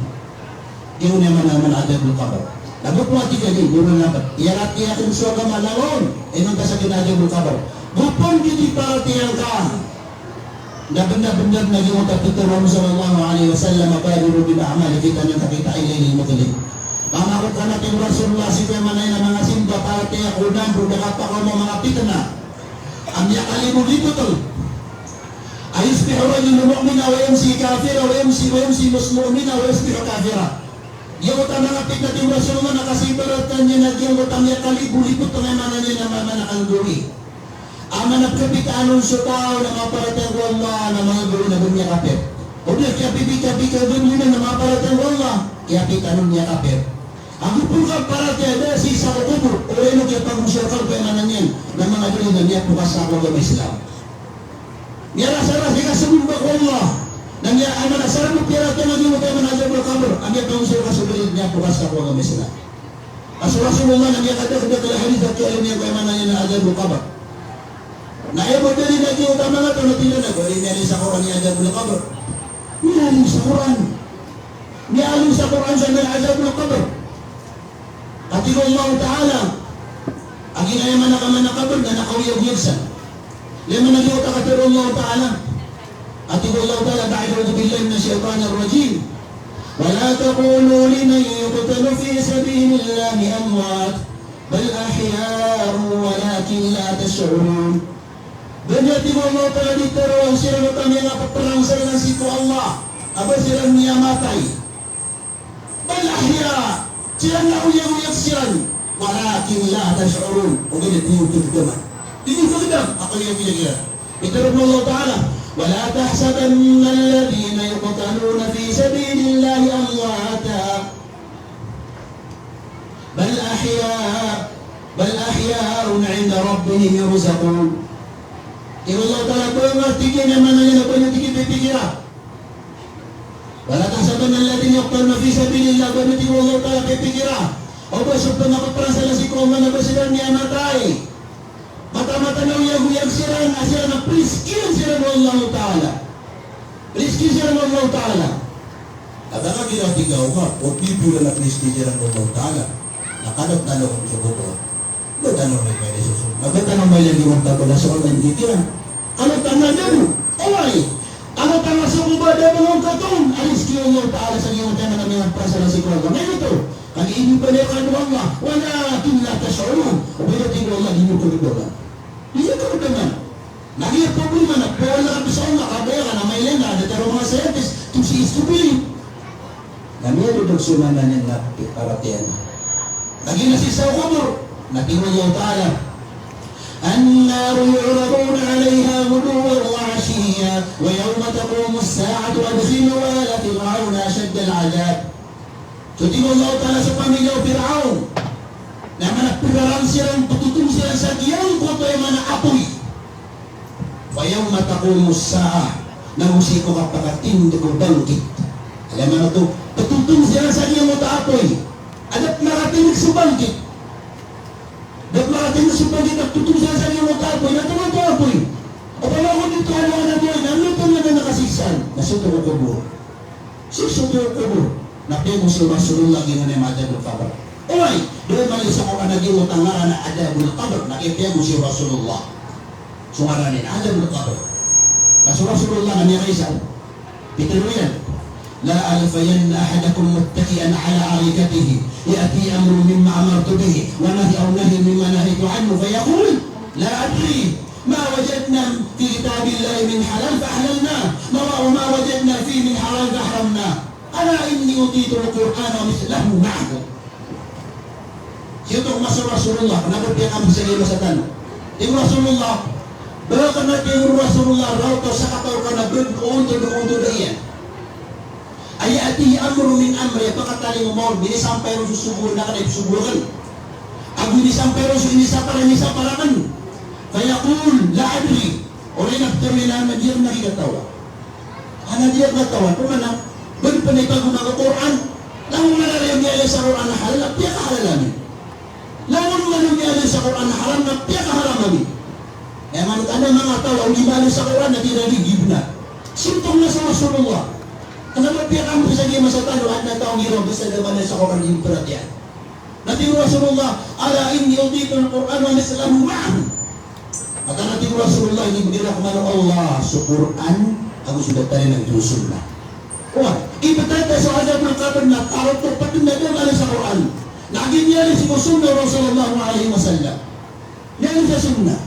Speaker 1: yun naman naman adab ng kabar nabuk mo ati kali yun naman iyarat iyakin suwaga malawon inong ka sa ginadab ng kabar gupon giti para tiyang ka na benda-benda na gimutat ito Rasul sallallahu alaihi wasallam apadiru bina'amal kita niyang kakita ilay matilig Pamakot ka natin Rasulullah si Pemanay na mga simba para kaya kunan berdekapa ko mga pitna. Ang yakalimu dito to. Ayos pihura yung mu'mina wa yamsi kafira wa yamsi muslimina wa yasbihu kafira. Yung mga pitna din Rasulullah nakasibaratan niya na yung utang yakalibu dito to naman niya na mamanakan guri. Amanap kapitaan ng sutaw na mga paratang Allah na mga guri na dunya kafir. O dia kaya bibika-bika dunya na mga paratang Allah kaya pitaan niya kafir. Ang pulkang para tiada si sa kubur o eno kaya pag-usyakal kaya mananyan ng mga dulo na niya bukas sa agama Islam. Niya rasa-rasa ka sumumba ko Allah na niya ay manasarap mo pira kaya naging mo kaya manajab ng kabur ang niya pag-usyakal sa balid niya bukas sa agama Islam. Rasulullah na niya kadak-kadak kaya hadith at kaya niya kaya mananyan na ajab ng kabur. Na ebo dali naging utama nga ito na tila na gawin niya sa Quran niya ajab ng kabur. Niyaling sa Quran. Niyaling sa Quran siya na ajab ng kabur. Katigo Allah Ta'ala ang inayaman na kaman nakabal na nakawiyag-yagsan lima na liyo katigo Allah Ta'ala katigo Allah Ta'ala ba'idhu billahi na syaitan ar-rajim wala taqulu liman yuqtalu fi sabilillahi amwat bal ahya'u walakin la tash'urun Benyatigo Allah Ta'ala ditaruang sila na kami nga paparang sa nasipo Allah aba sila niya matay bal ahya' sila na uyang-uyang siyan walakin la tash'urun o ganit yung tugdaman hindi tugdam ako yung pinagyan itarap mo Allah Ta'ala wala tahsabanna alladhina yuqtaluna fi sabilillahi amwata bal ahya'un 'inda rabbihim yurzaqun Allah Ta'ala ko yung artigin naman na yun ako yung tikipipikira wala tahsabanna alladhina yuqtaluna fi sabilillah ganit yung Allah Ta'ala pipikira o ba subto na paprasa na si Koma na ba sila niya matay mata-mata na uyag-uyag sila na sila na priskin sila ng Allah Ta'ala priskin sila ng Allah Ta'ala at ang ginatigaw ka o pipula na priskin sila ng Allah Ta'ala nakanot-tanong kong subuto magtanong may pwede susunod magtanong may lagi mong tapo na sa mga hindi yan ano tanong yan away ano tanga sa kubada ng katong alis ki Allah Ta'ala sa iyong tema na mga prasa na si Koma ngayon ito ang ibig pa niya kanu Allah walakin la tash'urun o binating Allah hindi ko nagdola hindi ko nagdola naging problema na wala ka sa Allah kabaya ka na may lena dataro mga scientist to see is to believe namiya dudog sumana niya na paratiyan naging nasisaw kubur naging Allah Ta'ala النار يعرضون عليها غدوا وعشيا ويوم تقوم الساعة أدخلوا آل فرعون أشد العذاب Tutigo Allah Ta'ala sa pamilya o Fir'aun na managpiraran silang patutong sila sa sagyang ko to mana apoy. Wayang matakumus sa nangusiko kapakatindig ko bangkit. Alam mo na ito, patutong siya sa sagyang mo apoy. Adat marating sa bangkit. Adat marating sa bangkit at tutong siya sa sagyang mo apoy. Natuwa ito apoy. O pala ko dito ano na doon, ano ito na nakasisan? Nasuto ko kubur. Susuto ko kubur. Napiya mo si Rasulullah gina na madabul qabr. Uy, doon man sa Quran na giwot ang ngaran na adabul qabr. Nakipiya mo si Rasulullah. Sungaranin, adabul qabr. Rasulullah na niya kaisa. Pituloyan. La alfayanna ahadakum muttaki'an ala arikatihi. Ya'ti amru mimma amartu bihi. Wa nahi aw nahi mimma nahitu anhu. Fayaqul, la adri. ما وجدنا في كتاب الله من حلال فأحللناه وما وجدنا فيه من حرام فحرمناه ألا إني أوتيت القرآن ومثله معه. Siya masuk Rasulullah, kenapa dia kami segi masa tanah? Tim Rasulullah, bahkan tim Rasulullah rauh sakatau karena untuk dia. Ayati amru min amri, apa kata dia mau ini sampai rusuh subuh nak ada subuh kan? Aku ini sampai rusuh ini saparakan. Fayaqul la adri. Orang nak terminan dia nak ketawa. Anak dia ketawa, kemana? Berpendapat guna Al-Quran. Lalu mana yang dia sa Quran halal, dia halalan. Lalu mana yang dia sa Quran haram, dia haraman. Manut anda mengatakan di mana sa Quran tidak digibna. Simptom na sa Rasulullah. Kenapa dia kamu bisa dia masa tahu anda tahu hiro bisa di mana sa Quran ini perhatian. Nanti Rasulullah ala inni utitul Quran wa mislahu ma'ahu. Maka nanti Rasulullah ini berkata kepada Allah, Quran aku sudah tadi nak sunnah. Wah, ibadah soalnya berkata nak taruh tempat tidak ada sa Quran. Lagi niya si sunnah Rasulullah alaihi wasallam. Niya sa sunnah.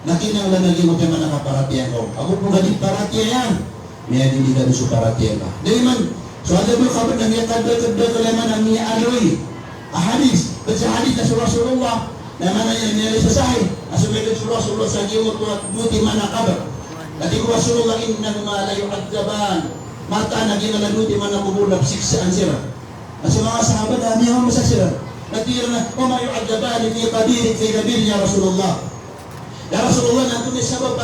Speaker 1: Lagi nang lagi mo kay mana kaparatiyan ko. Ako po ganit paratiyan. Niya hindi ka sa paratiyan ba. Dahil man soalnya berkata na niya kada kalaman ang niya aloy. Ahadis, baca hadis na Rasulullah. Na mana yang niya sa sahih. Asumedad sa Rasulullah sa gimot ko buti mana kabar. Dati ko Rasulullah innahuma la yu'adzaban. Mata na ginalanuti man ang bubulap siksaan sila. At sa mga sahabat, dami ang masaksira. Natira na, o ma yu'adzaban fi kabir ya Rasulullah. Ya Rasulullah, nandun ni sabab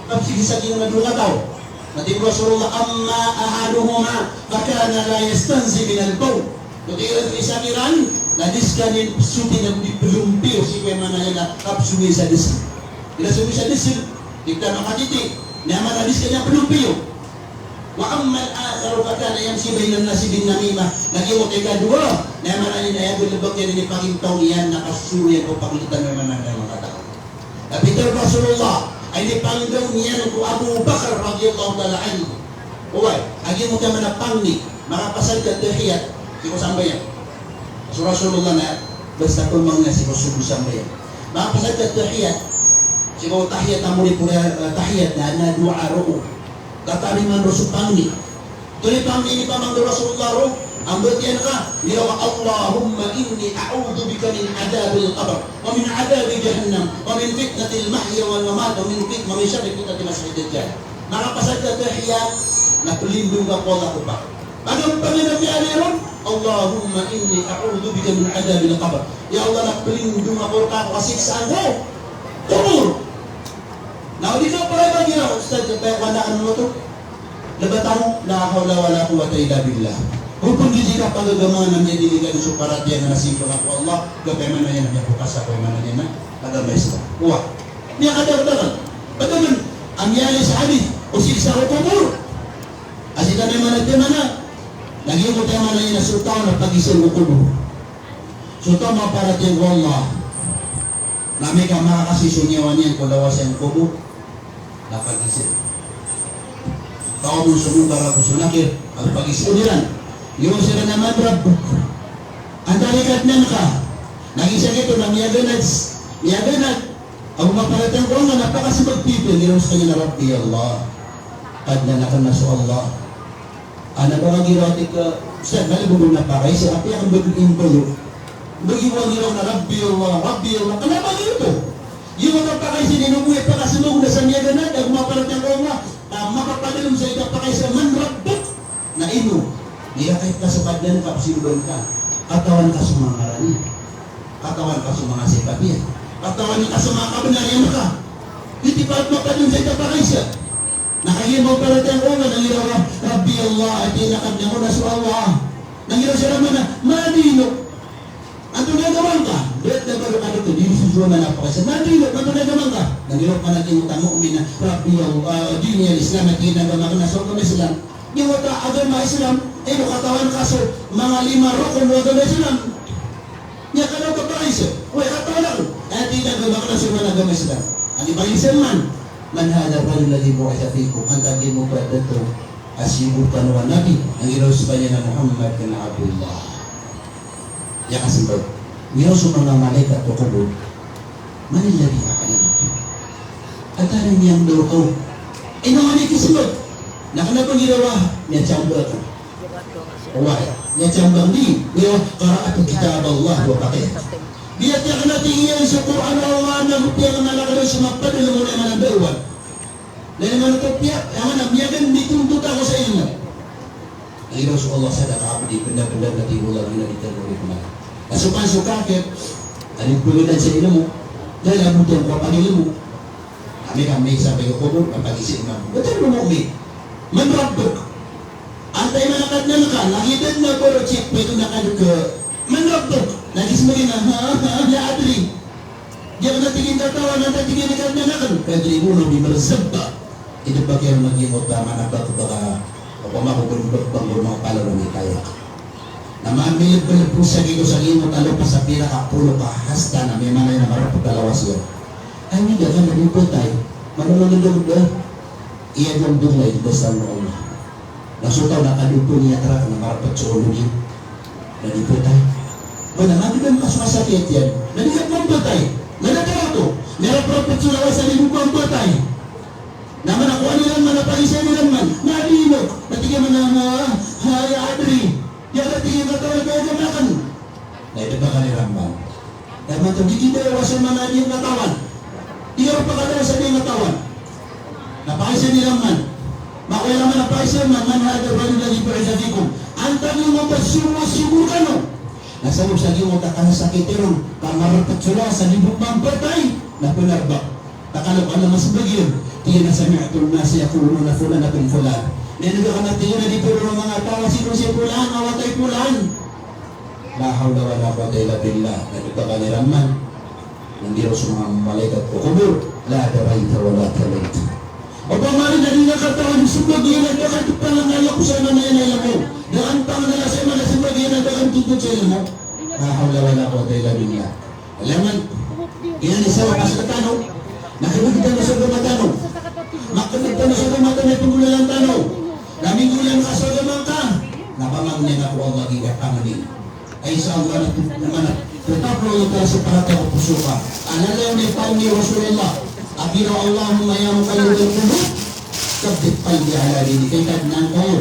Speaker 1: pagsigisag yung nadulataw. Natira Rasulullah, amma ahaduhuma fakana la yastanzi min al-baw. Natira sa isagiran, nadiskan suti na dipelumpir si kuya manaya na kapsungi sa disil. Bila sungi sa disil, dikta makatiti, naman nadiskan niya pelumpir. Wa ammal akharu fakana yamshi bainan nasi bin namimah. Nagiwot ika dua, naman ani na yabul lebak yan ni pakintaw iyan nakasuyan o pakulitan naman na mga tao. Tapi Rasulullah ay dipangdaw niyan ko Abu Bakar radhiyallahu ta'ala anhu. Uway, agi mo ka manapangni, makapasal ka tahiyat. Siko sambayan. So Rasulullah na basta kumang na si Rasulullah sambayan. Makapasal ka tahiyat. Siko tahiyat na muli pura tahiyat na dua ro'o. Katari man Rasul pangni. Tuloy pangni ni pamang Rasulullah ro'o. Ang batiyan ka, nilaw Allahumma inni a'udhu bika min adabil qabr wa min adabi jahannam wa min fitnatil mahya wal mamat wa min syarri fitnatil masiihid dajjal. Makapasal ka tahiyat na pelindung ka pola ko pa. Anong pangalan ni Aliron? Allahumma inni a'udhu bika min adabil qabr. Ya Allah, napelindung ako ka kasiksaan ko. Kubur. Now dito pala ba ginawa Ustaz, kaya wala mo to? Labatan la hawla wala quwwata illa billah. Kung hindi ka pagagamanan niya diligan sa paratyan na nasimpan ako Allah, gapay man na yan ang bukas ako man na yan na pag-amesta. Uwa. Niya kadagdagan. Pagdagan, ang yali sa hadith, o siksa o kubur. Asika naman nagtema na. Naging ko tema na yan na sultaw na pag-isir o kubur. Sultaw mga paratyan ko Allah. Nami ka makakasisunyawan yan kung lawas yung kubur na pag-isir. Kau mo sumugara ko sunakir, ang pag-isir nilan. Yung sila naman Rabbuk. Ang talikat na ka. Nag-isa ito na miyaganat. Ang mapalatang ko nga napakasibag people. Ginawa sa kanya na Rabbi Allah. Kadnanakan na sa Allah. Ano ba ang giratik ka? Ustaz, malibugong napakay. Siya api ang baging impalo. Bagiwang ginawa na Rabbi Allah. Rabbi Allah. Kanapa ito? Yung napakay sininumuhi pakasunod na sa miyaganat. Ang mapalatang ko nga. Mapapadalong sa itapakay sa man Rabbuk. Na ino. Dia kahit ka sa padlan ka, pasilban ka. Katawan ka sa mga karani. Katawan ka sa mga sipatya. katawan ng kasama kabanaryan ka. Itipat mo pa din sa itapakay siya. Nakahimaw pala tayong unga, nangyiraw ka, Rabbi Allah, at inakad niya ko na sa Allah. Nangyiraw siya naman na, Madino. Ang tunagawan ka, bet na bago ka dito, di susuwa na napakasya. Madino, ang tunagawan ka. Nangyiraw pa natin yung tamu'min na, Rabbi Allah, dini al-Islam, at ginagawa na sa Islam. Yung wata agama Islam, katawan kaso, mga 5 rukun ng agama Islam. Niya ka daw kapakay siya. Uy, katawan ako. At ginagawa na sa mga agama Islam. Ang ibang Islam man hada rajul ladhi bu'itha fikum anta dimu qadatu asibukan wa nabi ang ginawa sa kanya na Muhammad bin Abdullah ya kasembah ngiro sa mga malaikat o kubur man alladhi a'lamaka atarin yang daw ko ino ani kisbut nakanapang ginawa niya chamba ka wala niya chamba ni niya qara'at kitab Allah wa baqiyat biat yang natin iyan sa Quran Allah na rupiah na nakalaw sa mapad na muna man ang dawan. Dahil man ito piyak, ang namiyagan, dituntut ako sa inyo. Ang ilaw sa Allah sa nakakapadi, benda-benda na tinulang na ditanulit na. Nasukan-sukakit, anong pulutan sa ilo mo, dahil abutin ko pag ilo mo. Kami sabi ko ko, kapag-isip na, ba't mo mo umi? Manrabdok. Antay manakad na naka, lakitan na ko, chip, pwede nakad ka, manrabdok. Nagis mo rin na, ya adri. Diyan na tingin tatawan na tingin na kanyakan. Kaya di mo di malasabba. Ito ba kayo maging utama na baka pamakukulong mga palo na may kaya. Namamilip po sa gito sa imo talo pa sa pinakapulo ka hasta na may manay na marapot dalawa siya. Ay hindi ka na po tayo. Manulong na iyan yung dunglay basta mo Allah. Nasutaw na kadupo niya tara na marapot sa ulo niya. Nalipo tayo. Manamagi ka makasakit yan. Nalikat mo ba tayo? Nanatara to. Meron prophet sulawa sa libukang ba tayo? Naman ako nilang manapalisay nilang man. Nalino. Natigyan mo na haya adri. Yan natigyan ka tayo kaya gamakan. Na ito ba kanilang man? Naman ito, di kita iwasan man natin yung natawan. Di ka pa katawa sa niyong natawan. Napakisay nilang man. Makuya naman napakisay man. Man hada bali na libre sa dikom. Antang yung mga sumo ka no. Nasa mo sa mo takasakit ron. Kamarapat sila sa libog mga batay. Napunarba. Takalok ka naman sa bagyo. Tiyan na sa mi'atul nasi yakulun na fulan na pinfulan. Nanaga ka na tiyan na di puro ng mga tawa. Sino siya pulan? Awatay pulan. La hawla wa la quwwata illa billah. Nanaga ka ni Rahman. Hindi rin sa mga malaikat o kubur. La darayta wa la talayta. O pamari na rin nakatawan sa bagyo na dakat palangayak ko sa mga yan mo. Daantang na nasa mga sa bagyo na dakat tutut sa mo. La hawla wa la quwwata illa billah. Alaman, yan isa wa kasatanong. Nakinig ka na sa gumatanong. Makinig ka na sa gumatanong itong gulalang tanong. Naming gulang ka sa gamang ka. Napamangnin ako ang maging kapanganin. Ay sa Allah naman tetaplo yung ka sa parata o puso ka. Alala ni Panginoon Rasulullah. Abiro Allahumma ya muqallibal qulub. Sabit qalbi ala dini. Kaya kadnan kayo.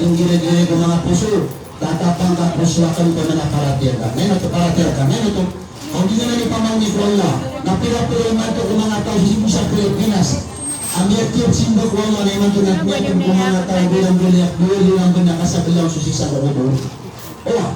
Speaker 1: Yung ginagaya ng mga puso. Tatapang ka, puswakan ka na naparatiyan ka. Ngayon ito paratiyan ka. Ngayon ito. Kung di na pamangnin ko Allah. Napira-pira man ito kung mga tao sa Pilipinas. Ang yakip simbok ko Allah na iman ito nagmiyakip kung mga tao bilang-bilang bilang nakasabilang susik sa loob. Oh,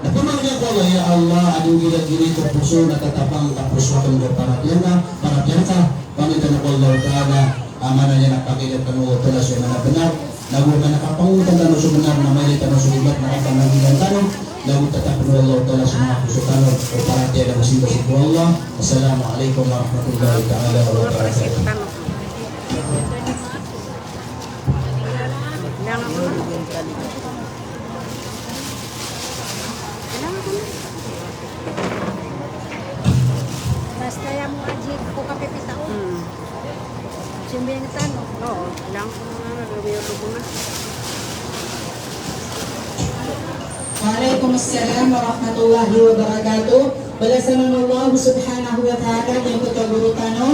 Speaker 1: napamangnin ko Allah, ya Allah, anong gila-gila ito puso, natatapang kapuswakan ko paratiyan ka, Panginoon ko Allah Ta'ala, amana niya napakilat ka mo, talas yung mga benar, lagu ka nakapangutan ka no sumanar na may litan no sulibat na kapangagilan tanong, lagu tatapin mo Allah Ta'ala sa mga puso tanong, o paratiyan na masibasik ko Allah. Assalamualaikum warahmatullahi ta'ala wabarakatuh.
Speaker 3: Basta yung mga ajit ko kapipitao. Siyempre yung tanong.
Speaker 2: Oo, lang ko na nagawin ko na.
Speaker 4: Waalaikumsalam warahmatullahi wabarakatuh. Balasan ng Allah subhanahu wa ta'ala yung kutagurutano.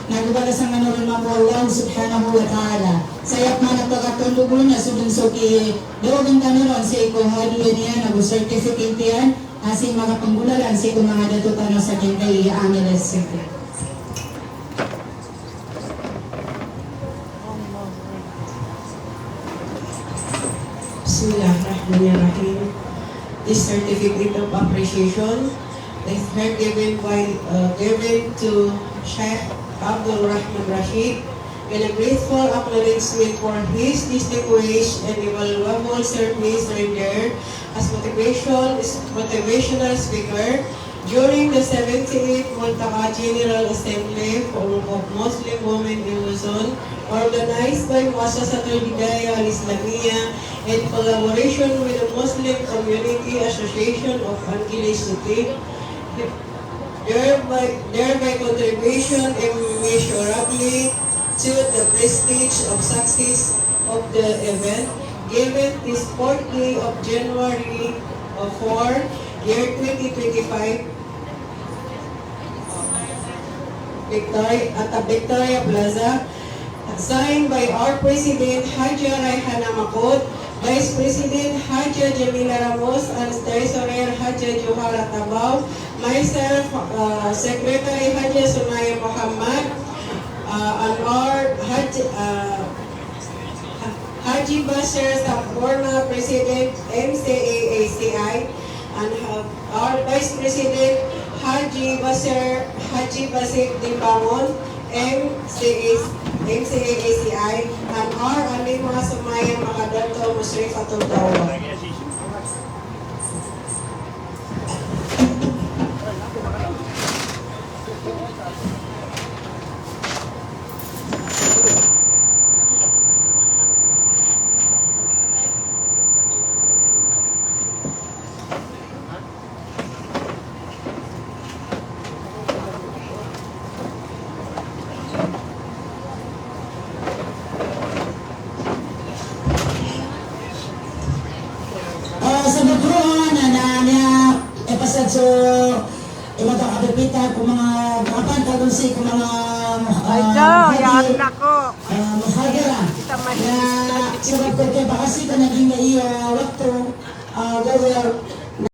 Speaker 4: Nagbalasan ng Allah subhanahu wa ta'ala. Sayap man ang pagkatulog na sudun-sog doon tanuron sa ikuhado niya nag-certificate yan. Asin mga panggulalan sa ikong mga datutano sa kintay Angeles City. Bismillahirrahmanirrahim. This certificate of appreciation
Speaker 5: This her given to Sheikh Abdul Rahman Rashid in a grateful acknowledgement for his distinguished and invaluable service rendered as motivational speaker during the 78th Muntaqa General Assembly of Muslim Women in Luzon, organized by Muassasatul Hidayah Al-Islamiyah in collaboration with the Muslim Community Association of Angeles City, thereby contribution immeasurably to the prestige of success of the event, given this 4th day of January 4, year 2025, at the Victoria Plaza, signed by our President Haja Raihana Makot, Vice President Haja Jamila Ramos, and Treasurer Haja Johara Tabaw, myself, Secretary Haja Sunaya Muhammad, and our Haji Bashir Sampurna, President MCAACI, and our Vice President Haji Basik Dimbangon, MCAACI, and our Alima Sumaya Makadato Musrifatul Dawa.
Speaker 4: Sa Bagroon, niya, epasad so, imatang kapipita kung mga kapan, kagunsi kung mga
Speaker 2: Yan ako.
Speaker 4: muhadira.
Speaker 2: Kita
Speaker 4: Na sa Bagroon, kaya pa kasi ka naging iya wakto,